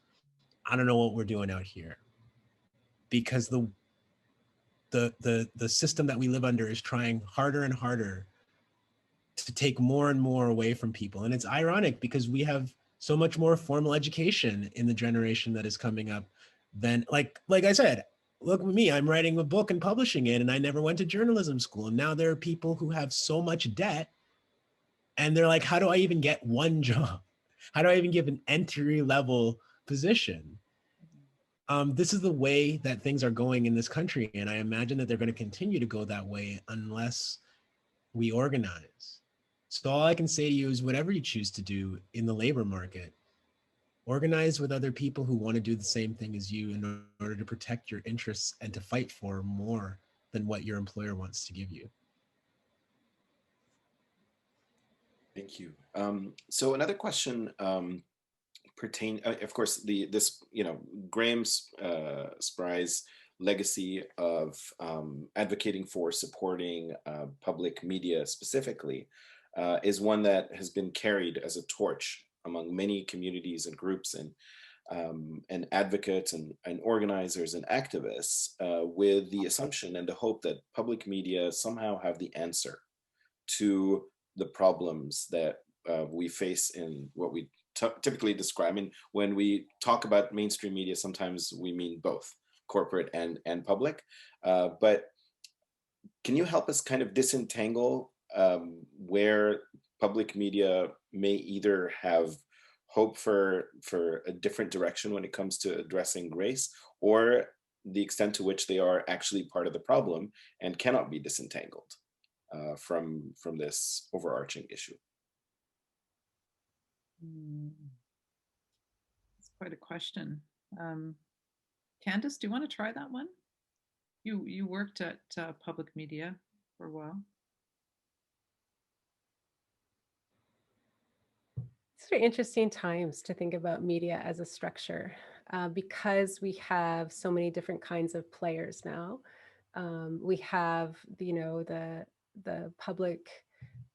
I don't know what we're doing out here. Because the system that we live under is trying harder and harder to take more and more away from people. And it's ironic because we have so much more formal education in the generation that is coming up than, like I said, look at me, I'm writing a book and publishing it, and I never went to journalism school. And now there are people who have so much debt, and they're like, how do I even get one job? How do I even give an entry level position? This is the way that things are going in this country. And I imagine that they're going to continue to go that way unless we organize. So all I can say to you is whatever you choose to do in the labor market, organize with other people who want to do the same thing as you in order to protect your interests and to fight for more than what your employer wants to give you.
Thank you. So another question pertain, of course, Graham's Spry's legacy of advocating for supporting public media specifically is one that has been carried as a torch among many communities and groups and advocates and organizers and activists with the assumption and the hope that public media somehow have the answer to the problems that we face in what we typically describe. I mean, when we talk about mainstream media, sometimes we mean both corporate and public. But can you help us kind of disentangle where public media may either have hope for a different direction when it comes to addressing race, or the extent to which they are actually part of the problem and cannot be disentangled from this overarching issue?
That's quite a question. Candis, do you want to try that one? You worked at public media for a while.
It's very interesting times to think about media as a structure because we have so many different kinds of players now. We have, the public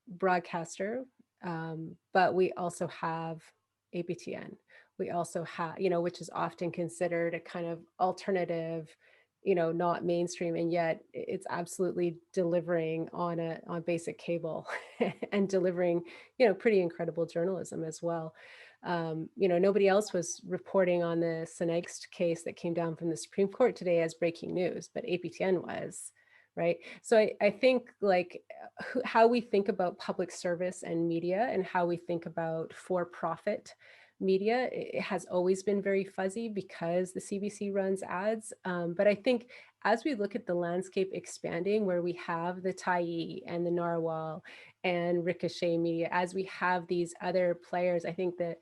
broadcaster, but we also have APTN. We also have, which is often considered a kind of alternative, not mainstream, and yet it's absolutely delivering on basic cable and delivering, pretty incredible journalism as well. Nobody else was reporting on the Senegst case that came down from the Supreme Court today as breaking news, but APTN was. Right. So I think how we think about public service and media and how we think about for-profit media, it has always been very fuzzy because the CBC runs ads. But I think as we look at the landscape expanding, where we have the Tyee and the Narwhal and Ricochet Media, as we have these other players, I think that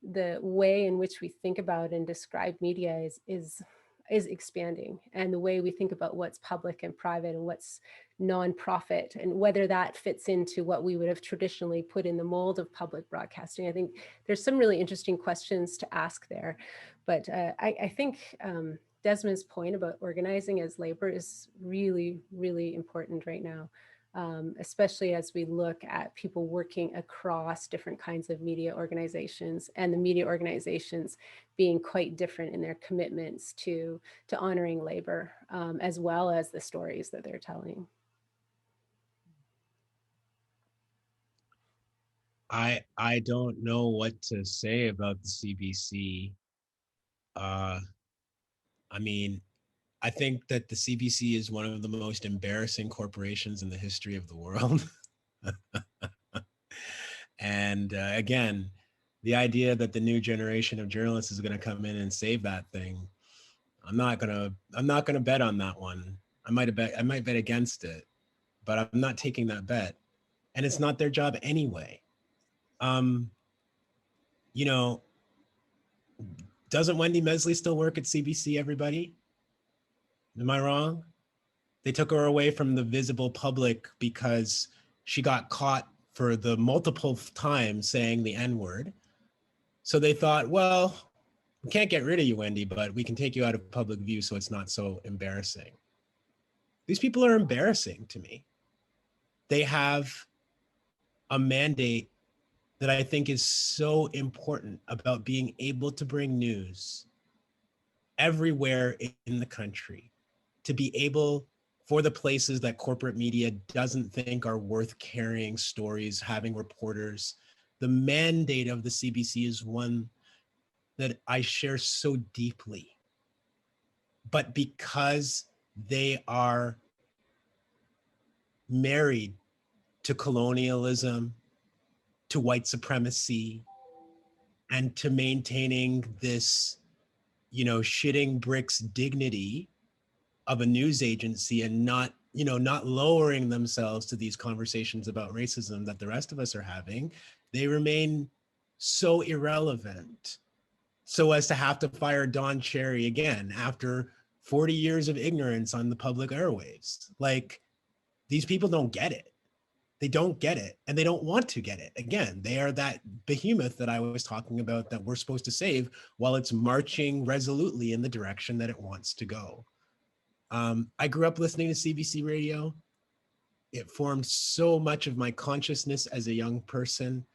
the way in which we think about and describe media is expanding, and the way we think about what's public and private and what's nonprofit, and whether that fits into what we would have traditionally put in the mold of public broadcasting. I think there's some really interesting questions to ask there. But I think Desmond's point about organizing as labor is really, really important right now. Especially as we look at people working across different kinds of media organizations, and the media organizations being quite different in their commitments to honoring labor, as well as the stories that they're telling.
I don't know what to say about the CBC. I mean, I think that the CBC is one of the most embarrassing corporations in the history of the world. And again, the idea that the new generation of journalists is going to come in and save that thing, I'm not gonna bet on that one. I might bet against it, but I'm not taking that bet. And it's not their job anyway. You know, doesn't Wendy Mesley still work at CBC, everybody? Am I wrong? They took her away from the visible public because she got caught for the multiple times saying the N-word. So they thought, well, we can't get rid of you, Wendy, but we can take you out of public view so it's not so embarrassing. These people are embarrassing to me. They have a mandate that I think is so important about being able to bring news everywhere in the country, to be able, for the places that corporate media doesn't think are worth carrying stories, having reporters. The mandate of the CBC is one that I share so deeply. But because they are married to colonialism, to white supremacy, and to maintaining this, shitting bricks dignity of a news agency, and not lowering themselves to these conversations about racism that the rest of us are having, they remain so irrelevant, so as to have to fire Don Cherry again after 40 years of ignorance on the public airwaves. Like, these people don't get it. They don't get it, and they don't want to get it. Again, they are that behemoth that I was talking about that we're supposed to save while it's marching resolutely in the direction that it wants to go. I grew up listening to CBC radio. It formed so much of my consciousness as a young person.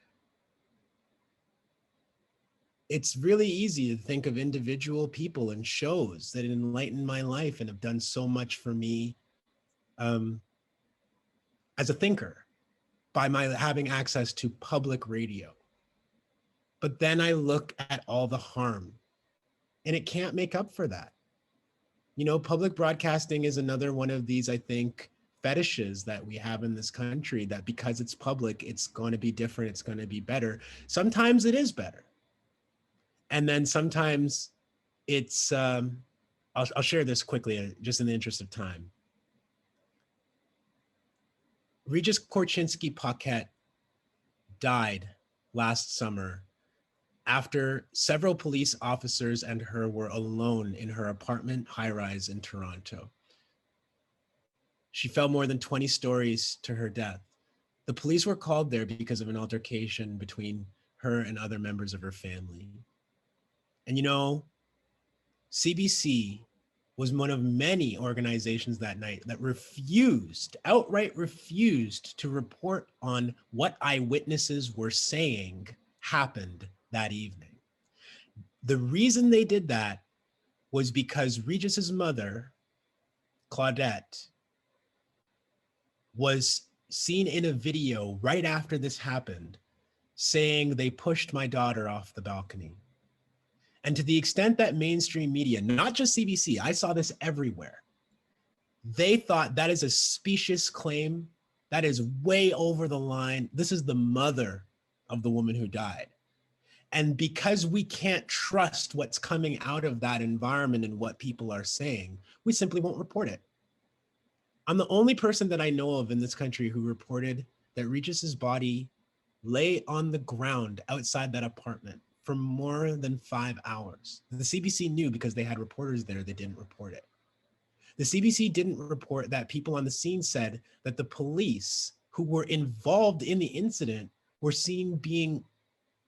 It's really easy to think of individual people and shows that enlightened my life and have done so much for me as a thinker by my having access to public radio. But then I look at all the harm, and it can't make up for that. Public broadcasting is another one of these, I think, fetishes that we have in this country, that because it's public, it's going to be different, it's going to be better. Sometimes it is better. And then sometimes it's, I'll share this quickly, just in the interest of time. Regis Korchinsky Paquette died last summer after several police officers and her were alone in her apartment high-rise in Toronto. She fell more than 20 stories to her death. The police were called there because of an altercation between her and other members of her family. And CBC was one of many organizations that night that outright refused to report on what eyewitnesses were saying happened that evening. The reason they did that was because Regis's mother, Claudette, was seen in a video right after this happened saying, "They pushed my daughter off the balcony." And to the extent that mainstream media, not just CBC, I saw this everywhere, they thought that is a specious claim. That is way over the line. This is the mother of the woman who died. And because we can't trust what's coming out of that environment and what people are saying, we simply won't report it. I'm the only person that I know of in this country who reported that Regis's body lay on the ground outside that apartment for more than 5 hours. The CBC knew because they had reporters there, they didn't report it. The CBC didn't report that people on the scene said that the police who were involved in the incident were seen being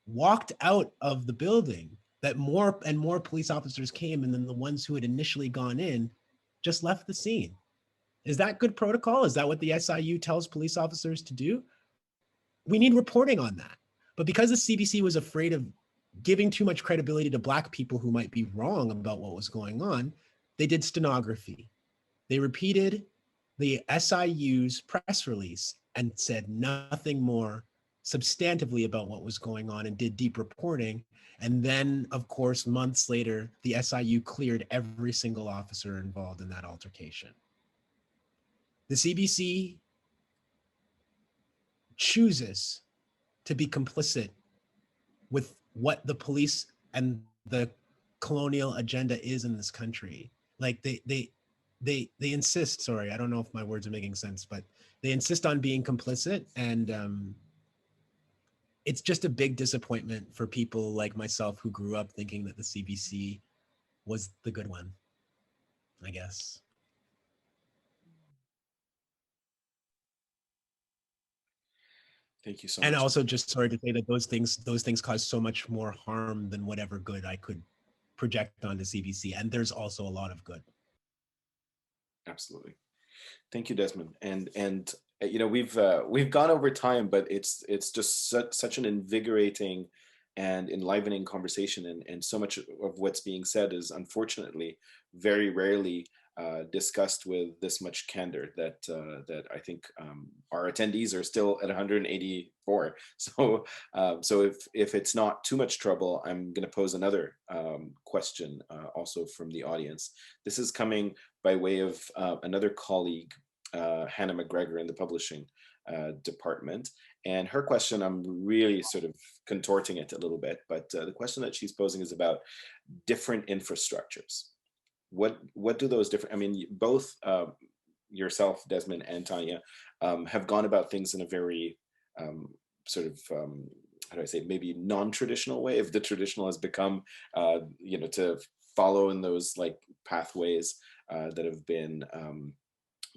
walked out of the building, that more and more police officers came, and then the ones who had initially gone in just left the scene. Is that good protocol? Is that what the SIU tells police officers to do? We need reporting on that. But because the CBC was afraid of giving too much credibility to Black people who might be wrong about what was going on, they did stenography. They repeated the SIU's press release and said nothing more substantively about what was going on and did deep reporting. And then, of course, months later, the SIU cleared every single officer involved in that altercation. The CBC chooses to be complicit with what the police and the colonial agenda is in this country. Like they insist, sorry, I don't know if my words are making sense, but they insist on being complicit. And it's just a big disappointment for people like myself who grew up thinking that the CBC was the good one, I guess.
Thank you so much.
And also, just sorry to say that those things cause so much more harm than whatever good I could project onto CBC. And there's also a lot of good.
Absolutely. Thank you, Desmond. And you know, we've gone over time, but it's just such an invigorating and enlivening conversation, and so much of what's being said is unfortunately very rarely discussed with this much candor that that I think our attendees are still at 184. So so if it's not too much trouble, I'm going to pose another question also from the audience. This is coming by way of another colleague, Hannah McGregor, in the publishing department. And her question, I'm really sort of contorting it a little bit, but the question that she's posing is about different infrastructures. What do those different, I mean, both yourself, Desmond, and Tanya have gone about things in a very sort of, how do I say, maybe non-traditional way, if the traditional has become, you know, to follow in those like pathways that have been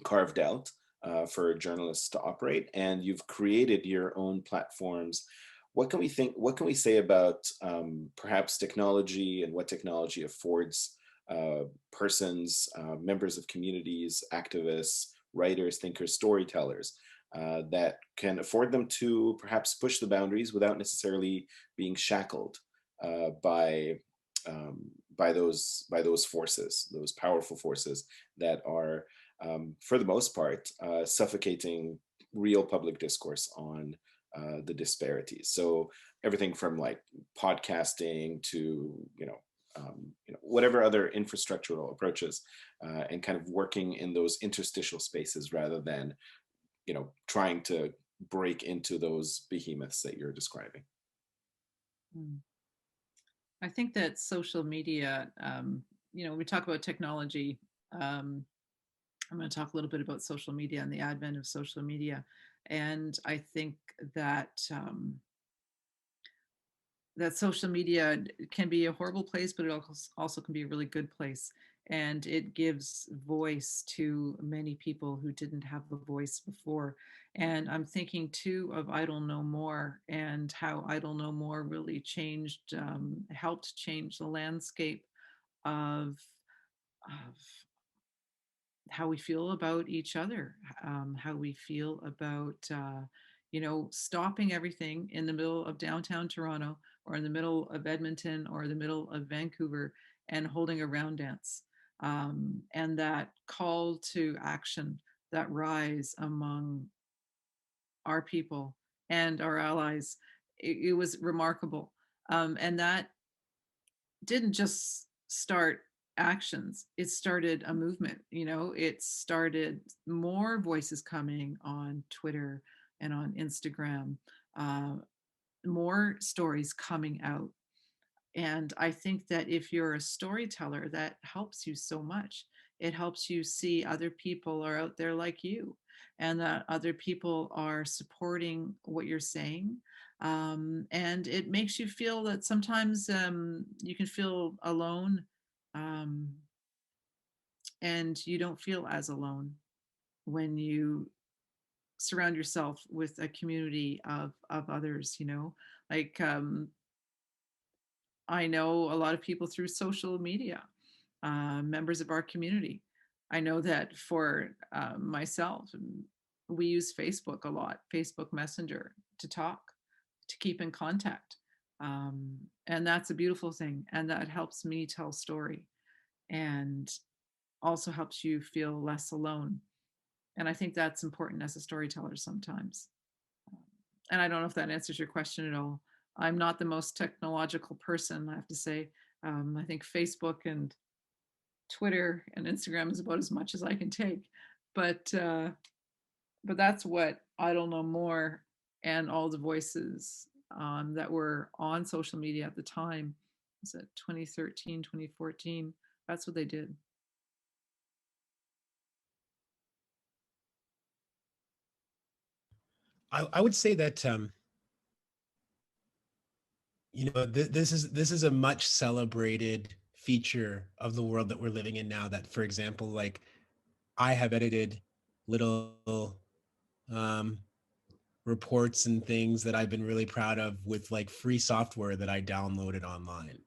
carved out for journalists to operate, and you've created your own platforms. What can we think, what can we say about perhaps technology and what technology affords persons, members of communities, activists, writers, thinkers, storytellers, that can afford them to perhaps push the boundaries without necessarily being shackled by those forces, those powerful forces that are, for the most part, suffocating real public discourse on the disparities. So everything from like podcasting to, you know, whatever other infrastructural approaches, and kind of working in those interstitial spaces rather than, you know, trying to break into those behemoths that you're describing.
I think that social media, you know, we talk about technology. I'm going to talk a little bit about social media and the advent of social media. And I think that that social media can be a horrible place, but it also can be a really good place. And it gives voice to many people who didn't have the voice before. And I'm thinking too of Idle No More, and how Idle No More really changed, helped change the landscape of how we feel about each other, how we feel about, you know, stopping everything in the middle of downtown Toronto or in the middle of Edmonton or the middle of Vancouver and holding a round dance. And that call to action, that rise among our people and our allies, it was remarkable. And that didn't just start actions, it started a movement. You know, it started more voices coming on Twitter and on Instagram, more stories coming out. And I think that if you're a storyteller, that helps you so much. It helps you see other people are out there like you. and that other people are supporting what you're saying. And it makes you feel that sometimes you can feel alone, and you don't feel as alone when you surround yourself with a community of others, you know. Like I know a lot of people through social media, members of our community. I know that for myself, we use Facebook a lot, Facebook Messenger, to talk, to keep in contact. And that's a beautiful thing. And that helps me tell story, and also helps you feel less alone. And I think that's important as a storyteller sometimes. And I don't know if that answers your question at all. I'm not the most technological person, I have to say. I think Facebook and Twitter and Instagram is about as much as I can take. But that's what I don't know more, and all the voices that were on social media at the time. Was it 2013, 2014? That's what they did.
I would say that this is a much celebrated feature of the world that we're living in now. That, for example, like I have edited little reports and things that I've been really proud of with like free software that I downloaded online,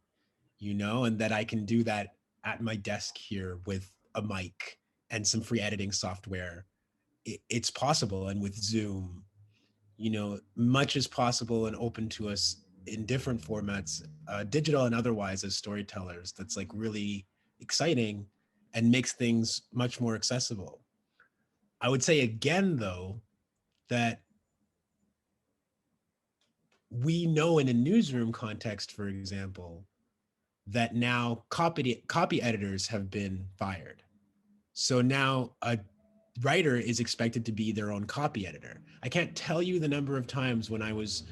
and that I can do that at my desk here with a mic and some free editing software. It's possible. And with Zoom, much is possible and open to us in different formats, digital and otherwise, as storytellers. That's like really exciting and makes things much more accessible. I would say again, though, that we know in a newsroom context, for example, that now copy editors have been fired. So now a writer is expected to be their own copy editor. I can't tell you the number of times when I was,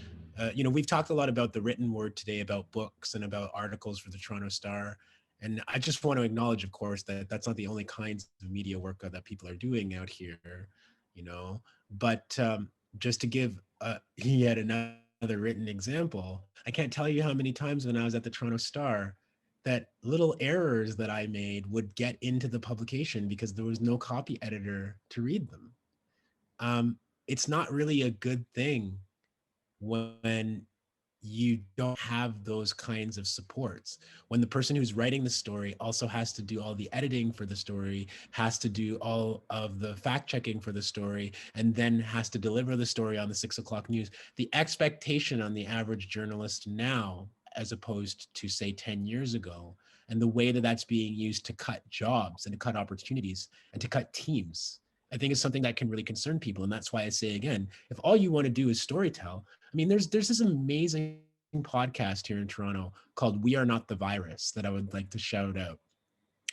we've talked a lot about the written word today, about books and about articles for the Toronto Star. And I just want to acknowledge, of course, that that's not the only kinds of media work that people are doing out here, but just to give yet another written example, I can't tell you how many times when I was at the Toronto Star, that little errors that I made would get into the publication because there was no copy editor to read them. It's not really a good thing when you don't have those kinds of supports. When the person who's writing the story also has to do all the editing for the story, has to do all of the fact checking for the story, and then has to deliver the story on the 6 o'clock news. The expectation on the average journalist now, as opposed to say 10 years ago, and the way that that's being used to cut jobs and to cut opportunities and to cut teams, I think is something that can really concern people. And that's why I say again, if all you want to do is storytell, I mean, there's this amazing podcast here in Toronto called We Are Not the Virus that I would like to shout out.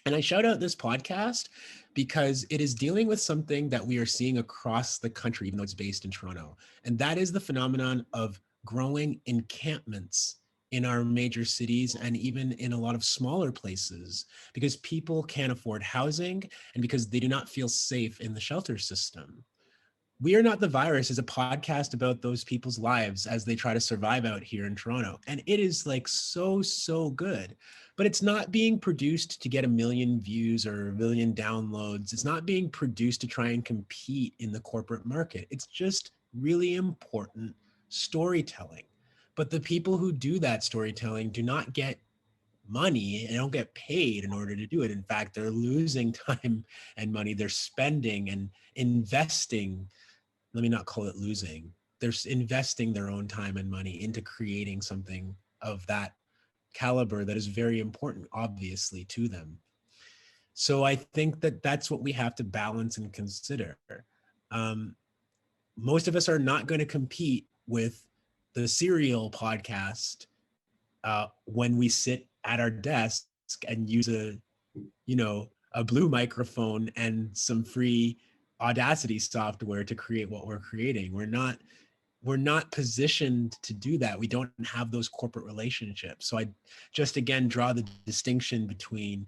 And I shout out this podcast because it is dealing with something that we are seeing across the country, even though it's based in Toronto. And that is the phenomenon of growing encampments in our major cities and even in a lot of smaller places, because people can't afford housing and because they do not feel safe in the shelter system. We Are Not the Virus is a podcast about those people's lives as they try to survive out here in Toronto. And it is like so good. But it's not being produced to get 1 million views or 1 million downloads. It's not being produced to try and compete in the corporate market. It's just really important storytelling. But the people who do that storytelling do not get money and don't get paid in order to do it. In fact, they're losing time and money. They're spending and investing. Let me not call it losing. They're investing their own time and money into creating something of that caliber that is very important, obviously, to them. So I think that that's what we have to balance and consider. Most of us are not going to compete with the Serial podcast when we sit at our desk and use a blue microphone and some free Audacity software to create what we're creating. We're not positioned to do that. We don't have those corporate relationships. So I just again draw the distinction between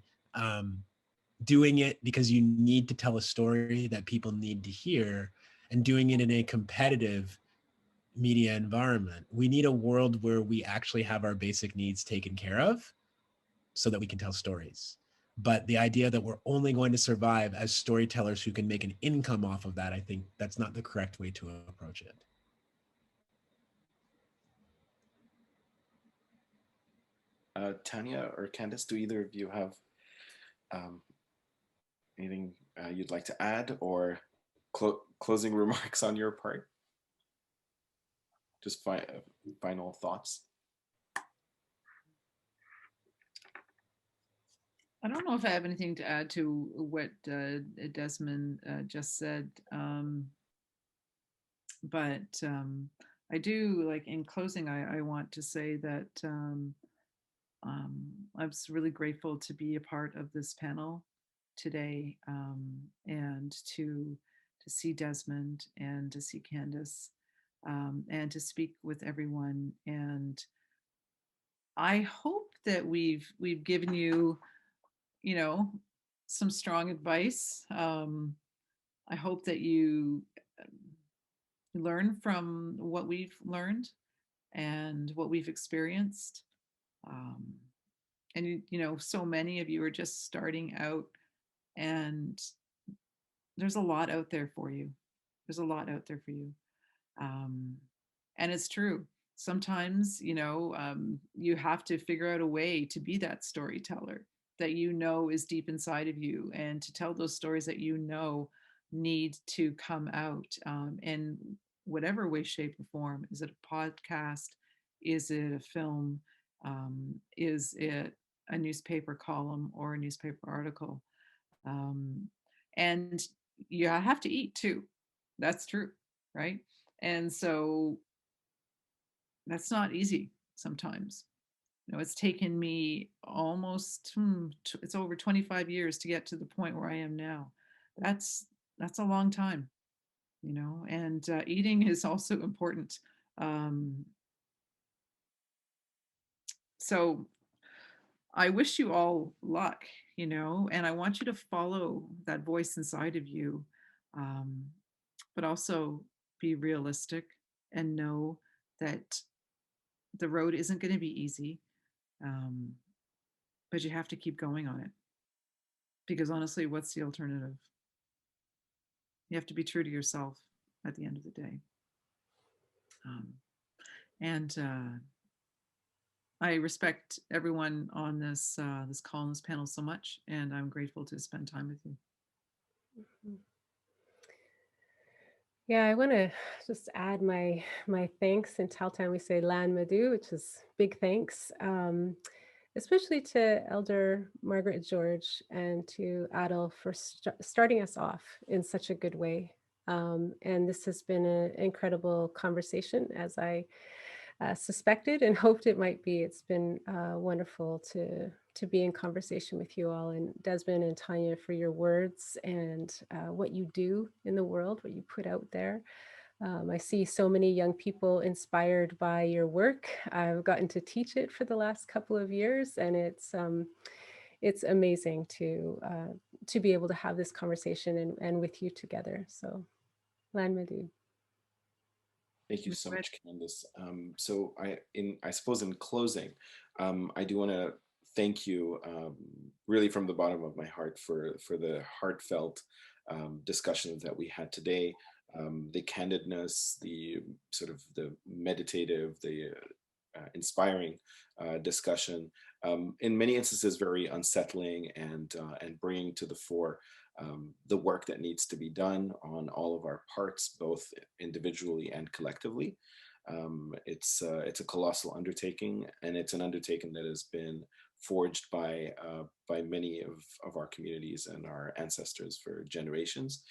doing it because you need to tell a story that people need to hear, and doing it in a competitive media environment. We need a world where we actually have our basic needs taken care of so that we can tell stories. But the idea that we're only going to survive as storytellers who can make an income off of that, I think that's not the correct way to approach it.
Tanya or Candis, do either of you have anything you'd like to add, or closing remarks on your part? Just final thoughts.
I don't know if I have anything to add to what Desmond just said, but I do, like, in closing, I want to say that I was really grateful to be a part of this panel today, and to see Desmond and to see Candis, and to speak with everyone. And I hope that we've given you, you know, some strong advice. I hope that you learn from what we've learned and what we've experienced. And you know, so many of you are just starting out, and there's a lot out there for you. There's a lot out there for you. And it's true. Sometimes, you know, you have to figure out a way to be that storyteller that you know is deep inside of you, and to tell those stories that you know need to come out in whatever way, shape, or form. Is it a podcast? Is it a film? Is it a newspaper column or a newspaper article? And you have to eat too. That's true, right? And so that's not easy sometimes. You know, it's taken me almost it's over 25 years to get to the point where I am now. That's a long time, you know. And eating is also important. So I wish you all luck, you know, and I want you to follow that voice inside of you, but also be realistic and know that the road isn't going to be easy, but you have to keep going on it. Because honestly, what's the alternative? You have to be true to yourself at the end of the day. And I respect everyone on this this call and this panel so much, and I'm grateful to spend time with you.
Yeah, I want to just add my thanks. In Tahltan, we say Lan Madu, which is big thanks, especially to Elder Margaret George and to Adel for starting us off in such a good way. And this has been an incredible conversation, as I suspected and hoped it might be. It's been wonderful to be in conversation with you all, and Desmond and Tanya, for your words and what you do in the world, what you put out there. I see so many young people inspired by your work. I've gotten to teach it for the last couple of years, and it's amazing to be able to have this conversation and with you together. So, Lan Madu.
Thank you so much, Candis. So I suppose in closing, I do want to thank you really from the bottom of my heart for the heartfelt discussions that we had today, the candidness, the sort of the meditative, the inspiring discussion, in many instances very unsettling, and bringing to the fore the work that needs to be done on all of our parts, both individually and collectively. It's a colossal undertaking, and it's an undertaking that has been forged by many of our communities and our ancestors for generations.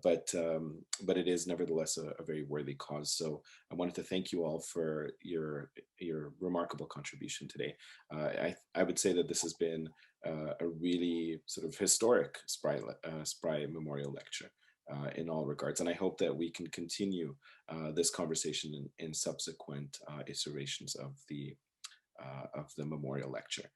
But it is nevertheless a very worthy cause. So I wanted to thank you all for your remarkable contribution today. I would say that this has been a really sort of historic Spry Memorial Lecture in all regards. And I hope that we can continue this conversation in subsequent iterations of the the memorial lecture.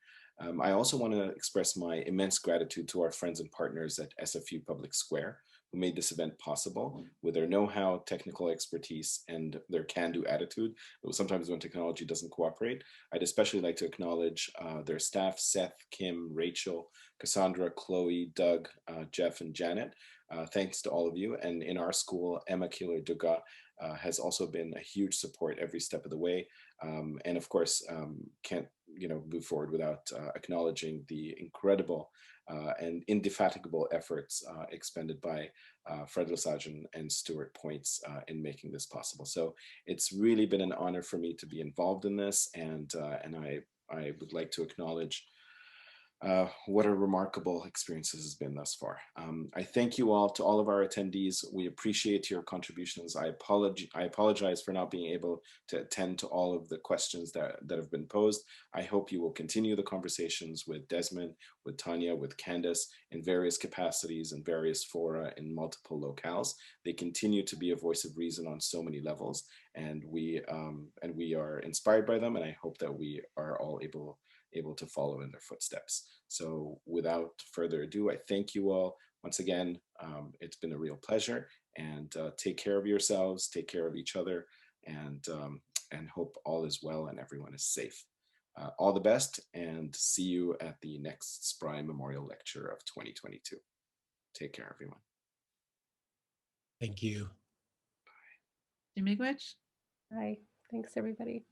I also want to express my immense gratitude to our friends and partners at SFU Public Square, who made this event possible with their know-how, technical expertise, and their can-do attitude. Sometimes when technology doesn't cooperate, I'd especially like to acknowledge their staff, Seth, Kim, Rachel, Cassandra, Chloe, Doug, Jeff, and Janet. Thanks to all of you. And in our school, Emma Keeler-Dugas has also been a huge support every step of the way. And of course, can't move forward without acknowledging the incredible and indefatigable efforts expended by Fred Lesage and Stuart Points in making this possible. So it's really been an honor for me to be involved in this, and I would like to acknowledge what a remarkable experience this has been thus far. I thank you all, to all of our attendees. We appreciate your contributions. I apologize for not being able to attend to all of the questions that have been posed. I hope you will continue the conversations with Desmond, with Tanya, with Candis in various capacities and various fora in multiple locales. They continue to be a voice of reason on so many levels, and we are inspired by them, and I hope that we are all able to follow in their footsteps. So without further ado, I thank you all once again. It's been a real pleasure, and take care of yourselves, take care of each other, and hope all is well and everyone is safe. All the best, and see you at the next Spry Memorial Lecture of 2022. Take care, everyone.
Thank you.
Bye.
Bye. Thanks, everybody.